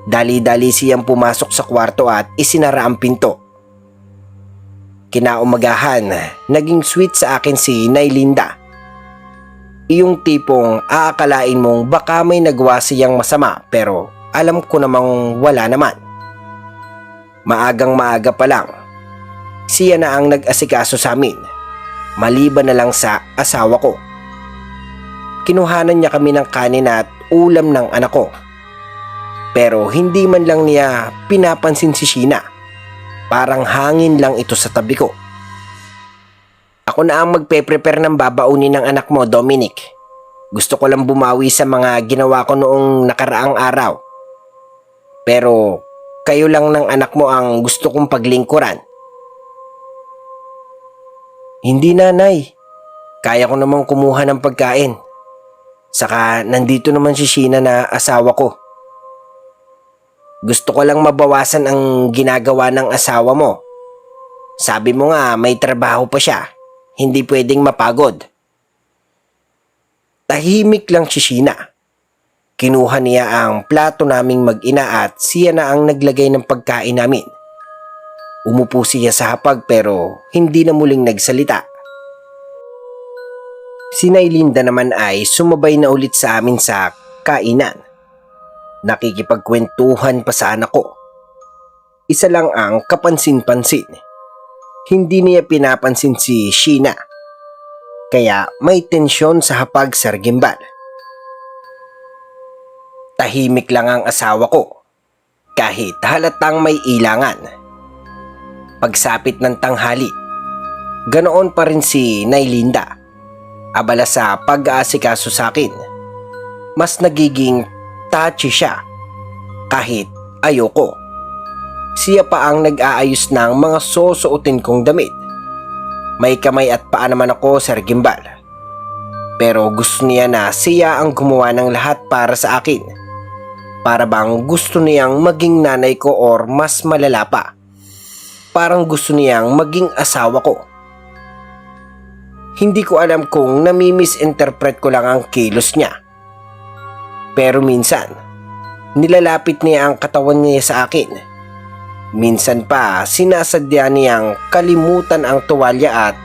Dali-dali siyang pumasok sa kwarto at isinara ang pinto. Kinaumagahan, naging sweet sa akin si Nay Linda. Iyong tipong aakalain mong baka may nagawa siyang masama pero alam ko namang wala naman. Maagang maaga pa lang, siya na ang nag-asikaso sa amin, maliban na lang sa asawa ko. Kinuhanan niya kami ng kanin at ulam ng anak ko. Pero hindi man lang niya pinapansin si Sheena. Parang hangin lang ito sa tabi ko. Ako na ang magpe-prepare ng babaunin ng anak mo, Dominic. Gusto ko lang bumawi sa mga ginawa ko noong nakaraang araw. Pero kayo lang ng anak mo ang gusto kong paglingkuran. Hindi, Nanay. Kaya ko namang kumuha ng pagkain. Saka nandito naman si Sheena na asawa ko. Gusto ko lang mabawasan ang ginagawa ng asawa mo. Sabi mo nga may trabaho pa siya. Hindi pwedeng mapagod. Tahimik lang si Sheena. Kinuha niya ang plato naming mag-ina at siya na ang naglagay ng pagkain namin. Umupo siya sa hapag pero hindi na muling nagsalita. Si Nay Linda naman ay sumabay na ulit sa amin sa kainan. Nakikipagkwentuhan pa sa anak ko. Isa lang ang kapansin-pansin. Hindi niya pinapansin si Sheena. Kaya may tensyon sa hapag, Sir Gimbal. Tahimik lang ang asawa ko. Kahit halatang may ilangan. Pagsapit ng tanghali, ganoon pa rin si Nay Linda. Abala sa pag-aasikaso sa akin. Mas nagiging touchy siya kahit ayoko. Siya pa ang nag-aayos ng mga susuotin kong damit. May kamay at paa naman ako, Sir Gimbal. Pero gusto niya na siya ang gumawa ng lahat para sa akin. Para bang gusto niyang maging nanay ko or mas malala pa. Parang gusto niyang maging asawa ko. Hindi ko alam kung nami-misinterpret ko lang ang kilos niya. Pero minsan, nilalapit niya ang katawan niya sa akin. Minsan pa, sinasadya niyang kalimutan ang tuwalya at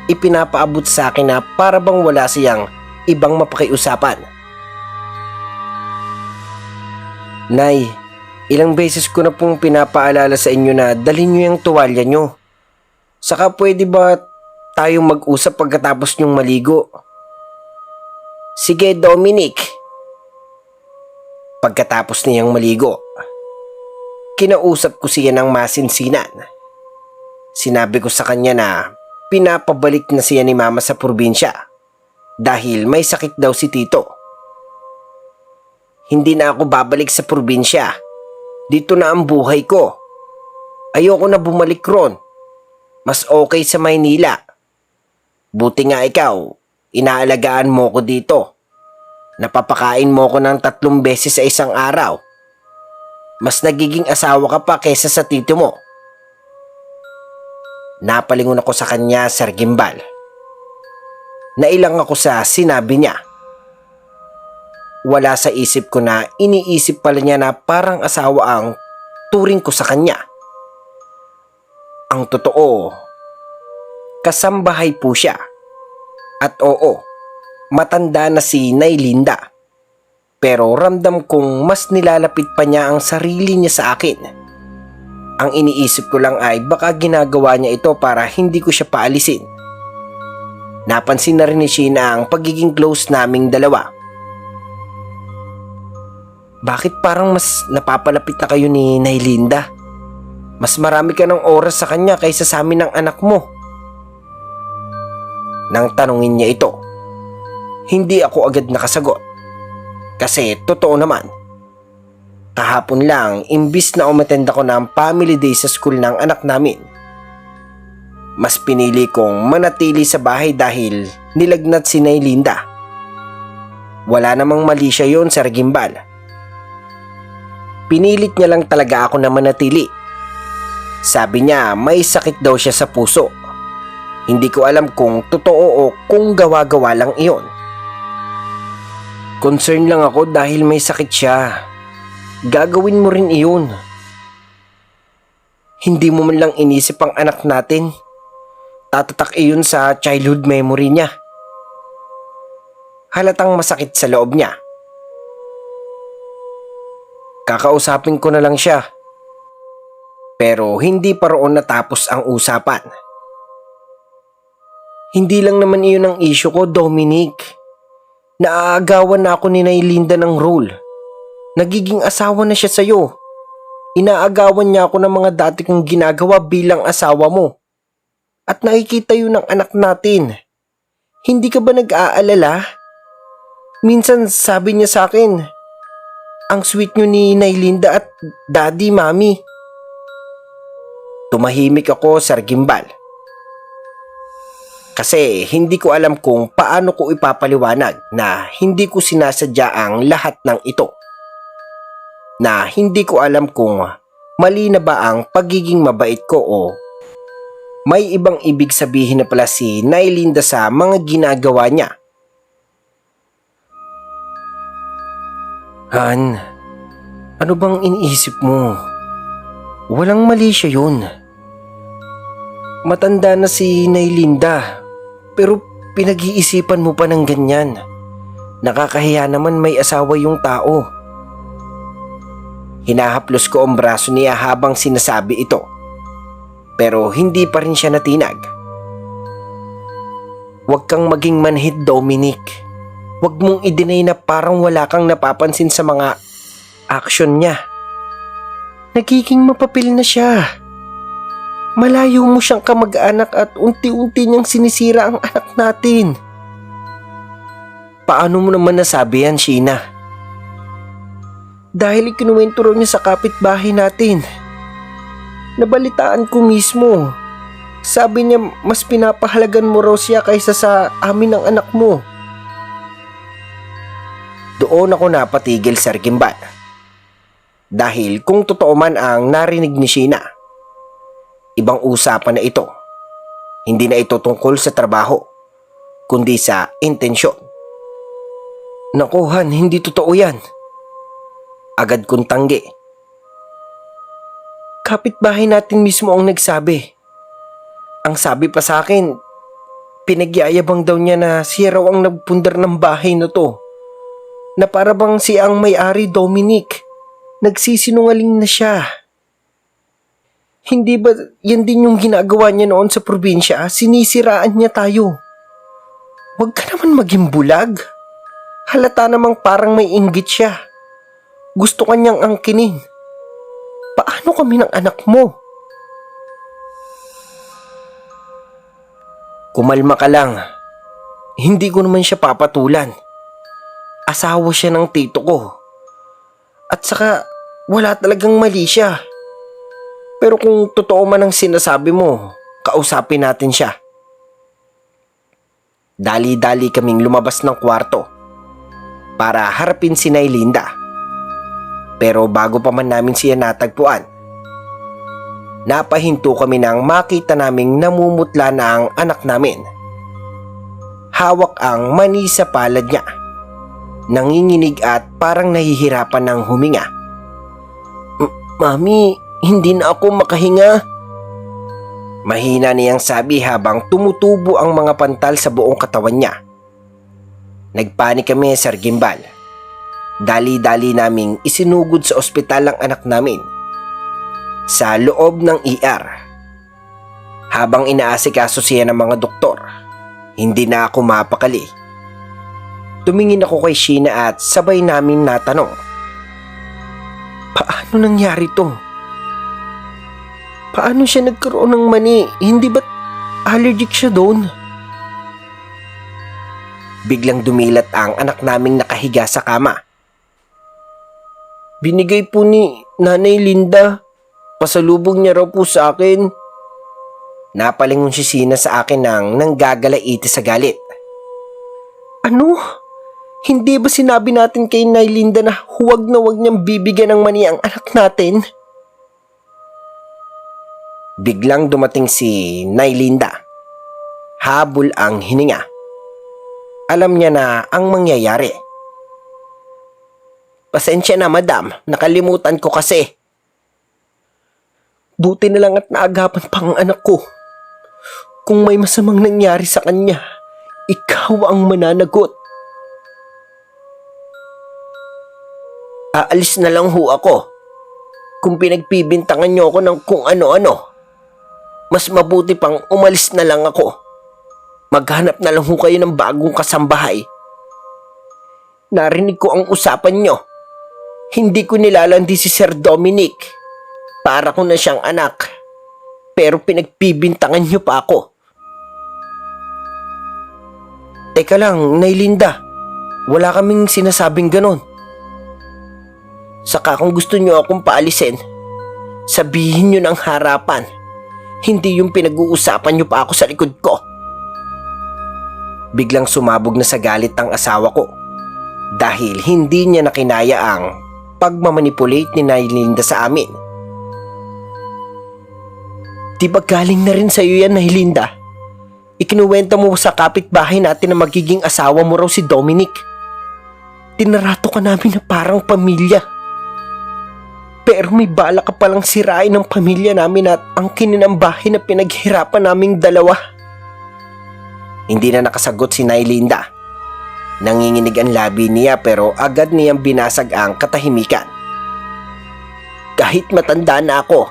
ipinapaabot sa akin na para bang wala siyang ibang mapakiusapan. Nay, ilang beses ko na pong pinapaalala sa inyo na dalhin niyo yung tuwalya niyo. Saka pwede ba tayong mag-usap pagkatapos niyong maligo? Sige, Dominic. Pagkatapos niyang maligo, kinausap ko siya ng masinsinan. Sinabi ko sa kanya na pinapabalik na siya ni Mama sa probinsya dahil may sakit daw si Tito. Hindi na ako babalik sa probinsya. Dito na ang buhay ko. Ayoko na bumalik ron. Mas okay sa Maynila. Buti nga ikaw, inaalagaan mo ko dito. Napapakain mo ko ng 3 beses sa isang araw. Mas nagiging asawa ka pa kaysa sa tito mo. Napalingon ako sa kanya, Sir Gimbal. Nailang ako sa sinabi niya. Wala sa isip ko na iniisip pala niya na parang asawa ang turing ko sa kanya. Ang totoo, kasambahay po siya. At oo, matanda na si Nay Linda. Pero ramdam kong mas nilalapit pa niya ang sarili niya sa akin. Ang iniisip ko lang ay baka ginagawa niya ito para hindi ko siya paalisin. Napansin na rin ni Sheena ang pagiging close naming dalawa. Bakit parang mas napapalapit na kayo ni Nay Linda? Mas marami ka ng oras sa kanya kaysa sa amin ng anak mo. Nang tanungin niya ito, hindi ako agad nakasagot. Kasi totoo naman. Kahapon lang, imbis na umattend ako ng family day sa school ng anak namin, mas pinili kong manatili sa bahay dahil nilagnat si Nay Linda. Wala namang mali siya yun, Sir Gimbal. Pinilit niya lang talaga ako na manatili. Sabi niya may sakit daw siya sa puso. Hindi ko alam kung totoo o kung gawa-gawa lang iyon. Concern lang ako dahil may sakit siya. Gagawin mo rin iyon. Hindi mo man lang inisip ang anak natin. Tatatak iyon sa childhood memory niya. Halatang masakit sa loob niya. Kakausapin ko na lang siya. Pero hindi pa roon natapos ang usapan. Hindi lang naman iyon ang issue ko, Dominic. Naaagawan na ako ni Nay Linda ng role. Nagiging asawa na siya sa'yo. Inaagawan niya ako ng mga dati kong ginagawa bilang asawa mo. At nakikita yun ng anak natin. Hindi ka ba nag-aalala? Minsan sabi niya sa akin, ang sweet niyo ni Nay Linda at Daddy, Mami. Tumahimik ako, Sir Gimbal. Kasi hindi ko alam kung paano ko ipapaliwanag na hindi ko sinasadya ang lahat ng ito. Na hindi ko alam kung mali na ba ang pagiging mabait ko o may ibang ibig sabihin na pala si Nay Linda sa mga ginagawa niya. Han, ano bang iniisip mo? Walang mali siya yun. Matanda na si Nay Linda, pero pinag-iisipan mo pa ng ganyan. Nakakahiya naman may asawa yung tao. Hinahaplos ko ang braso niya habang sinasabi ito. Pero hindi pa rin siya natinag. Huwag kang maging manhid, Dominic. Huwag mong i-deny na parang wala kang napapansin sa mga action niya. Nagiging mapapil na siya. Malayo mo siyang kamag-anak at unti-unti niyang sinisira ang anak natin. Paano mo naman nasabi yan, Sheena? Dahil ikinuwento raw niya sa kapitbahay natin. Nabalitaan ko mismo. Sabi niya mas pinapahalagan mo raw siya kaysa sa amin ng anak mo. Doon ako napatigil, Sir Gimbal. Dahil kung totoo man ang narinig ni Sheena, ibang usapan na ito. Hindi na ito tungkol sa trabaho, kundi sa intensyon. Naku Han, hindi totoo yan. Agad kong tanggi. Kapitbahay natin mismo ang nagsabi. Ang sabi pa sa akin, pinagyayabang daw niya na siya raw ang nagpundar ng bahay na to. Na para bang siya ang may-ari, Dominic. Nagsisinungaling na siya. Hindi ba yan din yung ginagawa niya noon sa probinsya? Sinisiraan niya tayo. Huwag ka naman maging bulag. Halata namang parang may inggit siya. Gusto kanyang angkinin. Paano kami ng anak mo? Kumalma ka lang. Hindi ko naman siya papatulan. Asawa siya ng tito ko. At saka, wala talagang mali siya. Pero kung totoo man ang sinasabi mo, kausapin natin siya. Dali-dali kaming lumabas ng kwarto para harapin si Nailinda. Pero bago pa man namin siya natagpuan, napahinto kami nang makita naming namumutla na ang anak namin. Hawak ang mani sa palad niya. Nanginginig at parang nahihirapan ng huminga. Mami, hindi na ako makahinga. Mahina niyang sabi habang tumutubo ang mga pantal sa buong katawan niya. Nagpanik kami, Sir Gimbal. Dali-dali naming isinugod sa ospital ang anak namin. Sa loob ng ER. Habang inaasikaso siya ng mga doktor, hindi na ako mapakali. Tumingin ako kay Sheena at sabay namin natanong. Paano nangyari to? Paano siya nagkaroon ng mani? Hindi ba't allergic siya doon? Biglang dumilat ang anak naming nakahiga sa kama. Binigay po ni Nanay Linda. Pasalubong niya raw po sa akin. Napalingon si Sheena sa akin nang nanggagalaiti sa galit. Ano? Hindi ba sinabi natin kay Nailinda na huwag niyang bibigyan ng mani ang anak natin? Biglang dumating si Nailinda. Habol ang hininga. Alam niya na ang mangyayari. Pasensya na, madam. Nakalimutan ko kasi. Buti na lang at naagapan pa ang anak ko. Kung may masamang nangyari sa kanya, ikaw ang mananagot. Aalis na lang ho ako. Kung pinagpibintangan niyo ako ng kung ano-ano, mas mabuti pang umalis na lang ako. Maghanap na lang ho kayo ng bagong kasambahay. Narinig ko ang usapan niyo. Hindi ko nilalandi si Sir Dominic. Para ko na siyang anak. Pero pinagpibintangan niyo pa ako. Teka lang, Nailinda. Wala kaming sinasabing ganon. Saka kung gusto niyo akong paalisin, sabihin niyo ng harapan. Hindi yung pinag-uusapan niyo pa ako sa likod ko. Biglang sumabog na sa galit ang asawa ko. Dahil hindi niya nakinaya ang pagmamanipulate ni Nailinda sa amin. Di ba galing na rin sa'yo yan, Nailinda? Ikinuwenta mo sa kapitbahay natin na magiging asawa mo raw si Dominic. Tinarato ka namin na parang pamilya. Pero may bala ka palang sirain ng pamilya namin at ang ang bahay na pinaghirapan naming dalawa. Hindi na nakasagot si Nailinda. Nanginginig ang labi niya pero agad niyang binasag ang katahimikan. Kahit matanda na ako,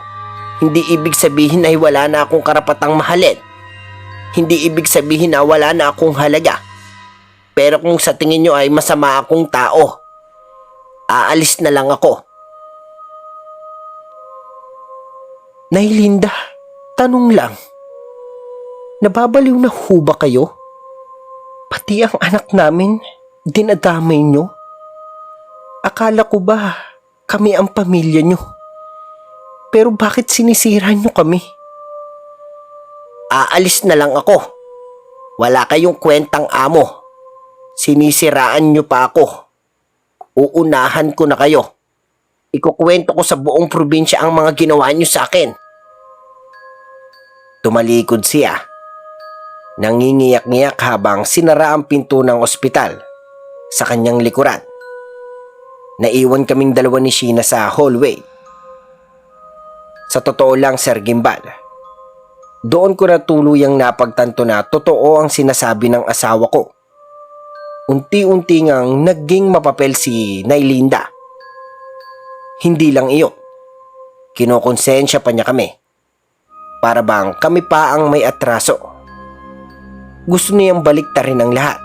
hindi ibig sabihin ay wala na akong karapatang mahalin. Hindi ibig sabihin na wala na akong halaga. Pero kung sa tingin niyo ay masama akong tao, aalis na lang ako. Nailinda, tanong lang. Nababaliw na ho ba kayo? Pati ang anak namin, dinadamay nyo? Akala ko ba kami ang pamilya nyo? Pero bakit sinisira niyo kami? Aalis na lang ako. Wala kayong kwentang amo. Sinisiraan niyo pa ako. Uunahan ko na kayo. Ikukwento ko sa buong probinsya ang mga ginawa niyo sa akin. Tumalikod siya. Nangingiyak-ngiyak habang sinara ang pinto ng ospital sa kanyang likuran. Naiwan kaming dalawa ni Sheena sa hallway. Sa totoo lang, Sir Gimbal, doon ko na tuluyang napagtanto na totoo ang sinasabi ng asawa ko. Unti-unti ngang naging mapapel si Nailinda. Hindi lang iyon. Kinokonsensya pa niya kami. Para bang kami pa ang may atraso. Gusto niyang baliktarin ang lahat.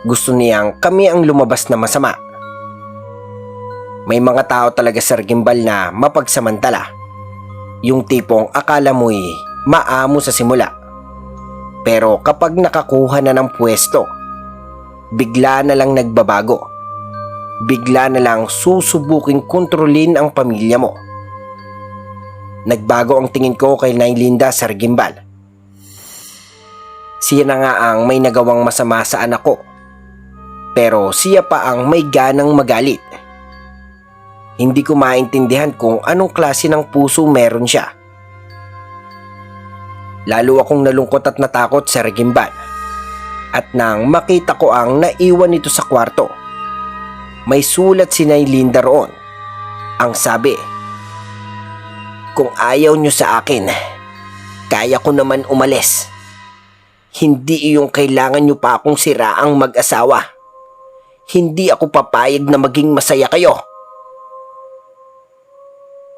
Gusto niyang kami ang lumabas na masama. May mga tao talaga, Sir Gimbal, na mapagsamantala. Yung tipong akala mo'y maamo sa simula. Pero kapag nakakuha na ng pwesto, bigla na lang nagbabago. Bigla na lang susubuking kontrolin ang pamilya mo. Nagbago ang tingin ko kay Nailinda, Sir Gimbal. Siya na nga ang may nagawang masama sa anak ko. Pero siya pa ang may ganang magalit. Hindi ko maintindihan kung anong klase ng puso meron siya. Lalo akong nalungkot at natakot, Sir Gimbal. At nang makita ko ang naiwan nito sa kwarto, may sulat si Nailinda roon. Ang sabi, "Kung ayaw nyo sa akin, kaya ko naman umalis. Hindi iyong kailangan nyo pa akong siraang mag-asawa. Hindi ako papayag na maging masaya kayo."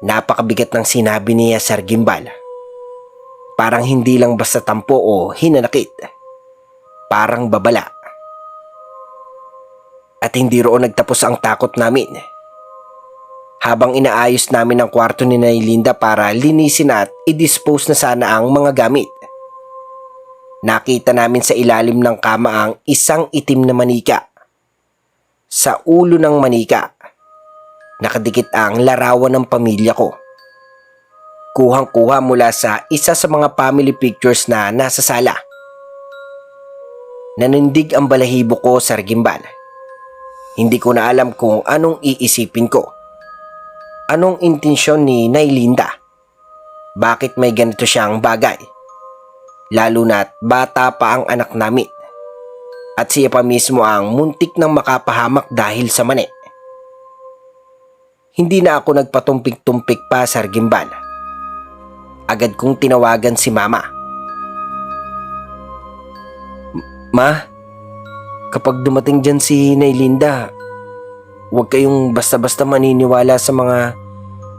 Napakabigat ng sinabi niya, Sir Gimbal. Parang hindi lang basta tampo o hinanakit. Parang babala. At hindi roon nagtapos ang takot namin. Habang inaayos namin ang kwarto ni Nailinda para linisin at i-dispose na sana ang mga gamit, nakita namin sa ilalim ng kama ang isang itim na manika. Sa ulo ng manika, nakadikit ang larawan ng pamilya ko. Kuhang-kuha mula sa isa sa mga family pictures na nasa sala. Nanindig ang balahibo ko, Sir Gimbal. Hindi ko na alam kung anong iisipin ko. Anong intensyon ni Nailinda? Bakit may ganito siyang bagay? Lalo na't bata pa ang anak namin. At siya pa mismo ang muntik ng makapahamak dahil sa mani. Hindi na ako nagpatumpik-tumpik pa, Sir Gimbal. Agad kong tinawagan si Mama. Ma, kapag dumating dyan si Nailinda, huwag kayong basta-basta maniniwala sa mga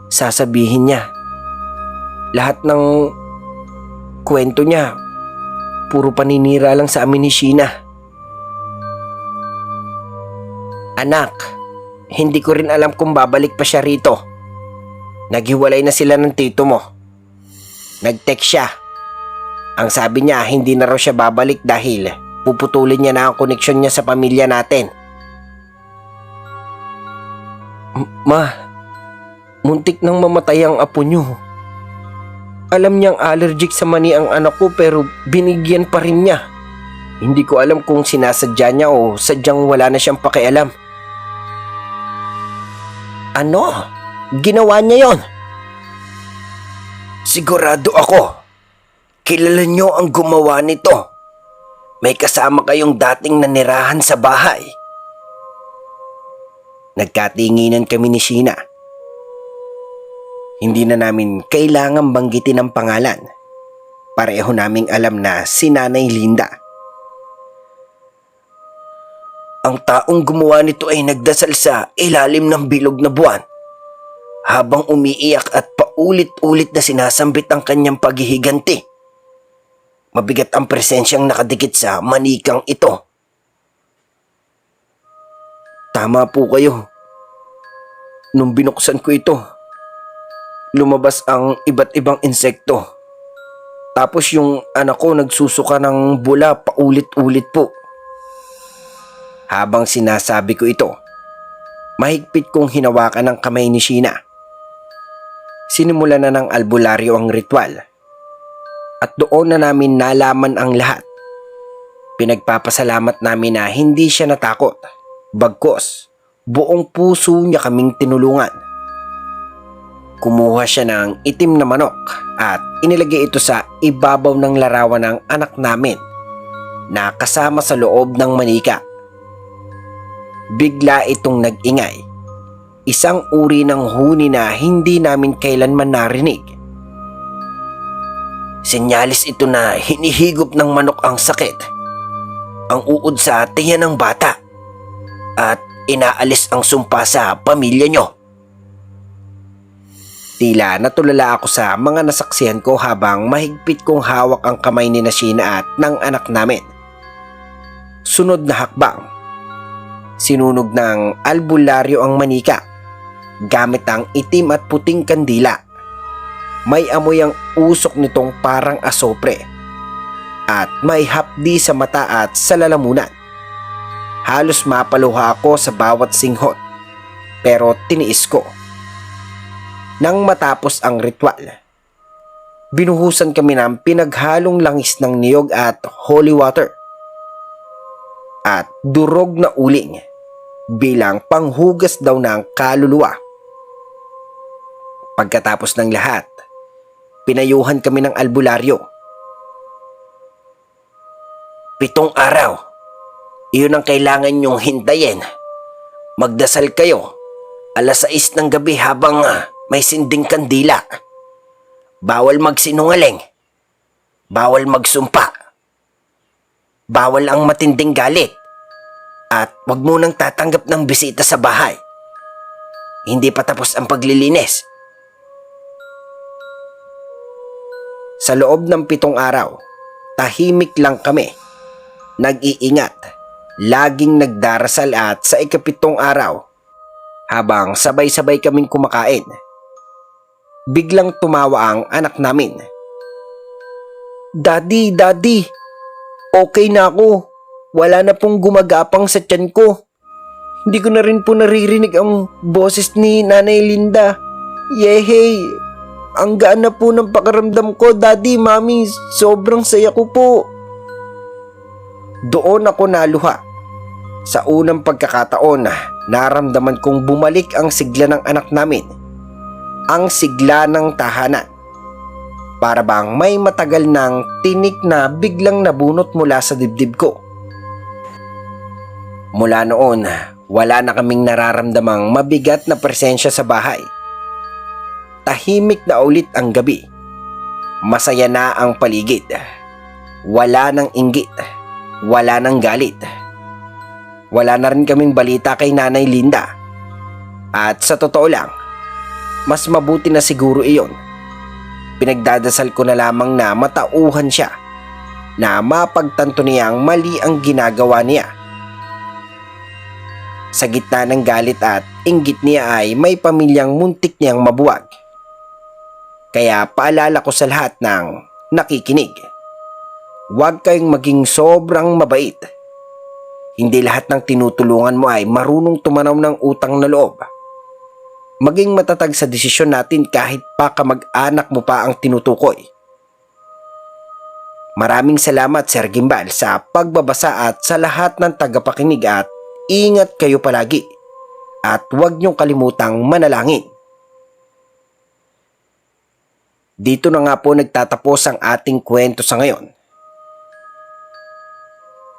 sasabihin niya. Lahat ng kwento niya, puro paninira lang sa amin ni Sheena. Anak, hindi ko rin alam kung babalik pa siya rito. Naghiwalay na sila ng tito mo. Nag-text siya. Ang sabi niya, hindi na raw siya babalik dahil puputulin niya na ang koneksyon niya sa pamilya natin. Ma, muntik nang mamatay ang apo niyo. Alam niyang allergic sa mani ang anak ko pero binigyan pa rin niya. Hindi ko alam kung sinasadya niya o sadyang wala na siyang pakialam. Ano? Ginawa niya yon? Sigurado ako. Kilala niyo ang gumawa nito. May kasama kayong dating nanirahan sa bahay. Nagkatinginan kami ni Sheena. Hindi na namin kailangang banggitin ang pangalan. Pareho naming alam na si Nanay Linda. Ang taong gumawa nito ay nagdasal sa ilalim ng bilog na buwan habang umiiyak at paulit-ulit na sinasambit ang kanyang paghihiganti. Mabigat ang presensyang nakadikit sa manikang ito. Tama po kayo. Nung binuksan ko ito, lumabas ang iba't ibang insekto. Tapos yung anak ko nagsusuka ng bula paulit-ulit po. Habang sinasabi ko ito, mahigpit kong hinawakan ang kamay ni Sheena. Sinimula na ng albularyo ang ritual. At doon na namin nalaman ang lahat. Pinagpapasalamat namin na hindi siya natakot. Bagkus, buong puso niya kaming tinulungan. Kumuha siya ng itim na manok at inilagay ito sa ibabaw ng larawan ng anak namin na kasama sa loob ng manika. Bigla itong nag-ingay. Isang uri ng huni na hindi namin kailanman narinig. Senyalis ito na hinihigop ng manok ang sakit, ang uod sa tiyan ng bata, at inaalis ang sumpa sa pamilya nyo. Tila natulala ako sa mga nasaksihan ko habang mahigpit kong hawak ang kamay ni Sheena at ng anak namin. Sunod na hakbang. Sinunog ng albularyo ang manika gamit ang itim at puting kandila. May amoy ang usok nitong parang asopre at may hapdi sa mata at sa lalamunan. Halos mapaluha ako sa bawat singhot pero tiniis ko. Nang matapos ang ritual, binuhusan kami ng pinaghalong langis ng niyog at holy water at durog na uling bilang panghugas daw ng kaluluwa. Pagkatapos ng lahat, pinayuhan kami ng albularyo. 7 araw, iyon ang kailangan nyong hintayin. Magdasal kayo 6:00 ng gabi habang may sinding kandila. Bawal magsinungaling. Bawal magsumpa. Bawal ang matinding galit. At wag munang tatanggap ng bisita sa bahay. Hindi pa tapos ang paglilinis. Sa loob ng 7 araw, tahimik lang kami. Nag-iingat, laging nagdarasal at sa ika-7 araw, habang sabay-sabay kaming kumakain, biglang tumawa ang anak namin. Daddy, okay na ako. Wala na pong gumagapang sa tiyan ko. Hindi ko na rin po naririnig ang boses ni Nanay Linda. Yehey! Ang gaan na po ng pakiramdam ko, Daddy, Mami. Sobrang saya ko po. Doon ako naluha. Sa unang pagkakataon, naramdaman kong bumalik ang sigla ng anak namin. Ang sigla ng tahanan. Para bang may matagal ng tinik na biglang nabunot mula sa dibdib ko. Mula noon, wala na kaming nararamdamang mabigat na presensya sa bahay. Tahimik na ulit ang gabi. Masaya na ang paligid. Wala nang inggit. Wala nang galit. Wala na rin kaming balita kay Nanay Linda. At sa totoo lang, mas mabuti na siguro iyon. Pinagdadasal ko na lamang na matauhan siya, na mapagtanto niyang mali ang ginagawa niya. Sa gitna ng galit at inggit niya ay may pamilyang muntik niyang mabuwag. Kaya paalala ko sa lahat ng nakikinig. Huwag kayong maging sobrang mabait. Hindi lahat ng tinutulungan mo ay marunong tumanaw ng utang na loob. Maging matatag sa desisyon natin kahit pa kamag-anak mo pa ang tinutukoy. Maraming salamat, Sir Gimbal, sa pagbabasa at sa lahat ng tagapakinig at ingat kayo palagi. At huwag niyong kalimutang manalangin. Dito na nga po nagtatapos ang ating kwento sa ngayon.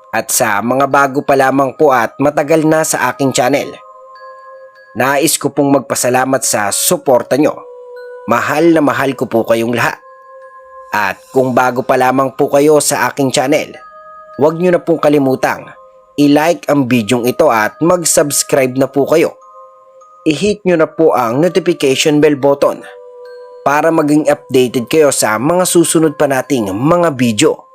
At sa mga bago pa lamang po at matagal na sa aking channel, nais ko pong magpasalamat sa suporta nyo. Mahal na mahal ko po kayong lahat. At kung bago pa lamang po kayo sa aking channel, huwag nyo na pong kalimutang i-like ang bidyong ito at mag-subscribe na po kayo. I-hit nyo na po ang notification bell button para maging updated kayo sa mga susunod pa nating mga video.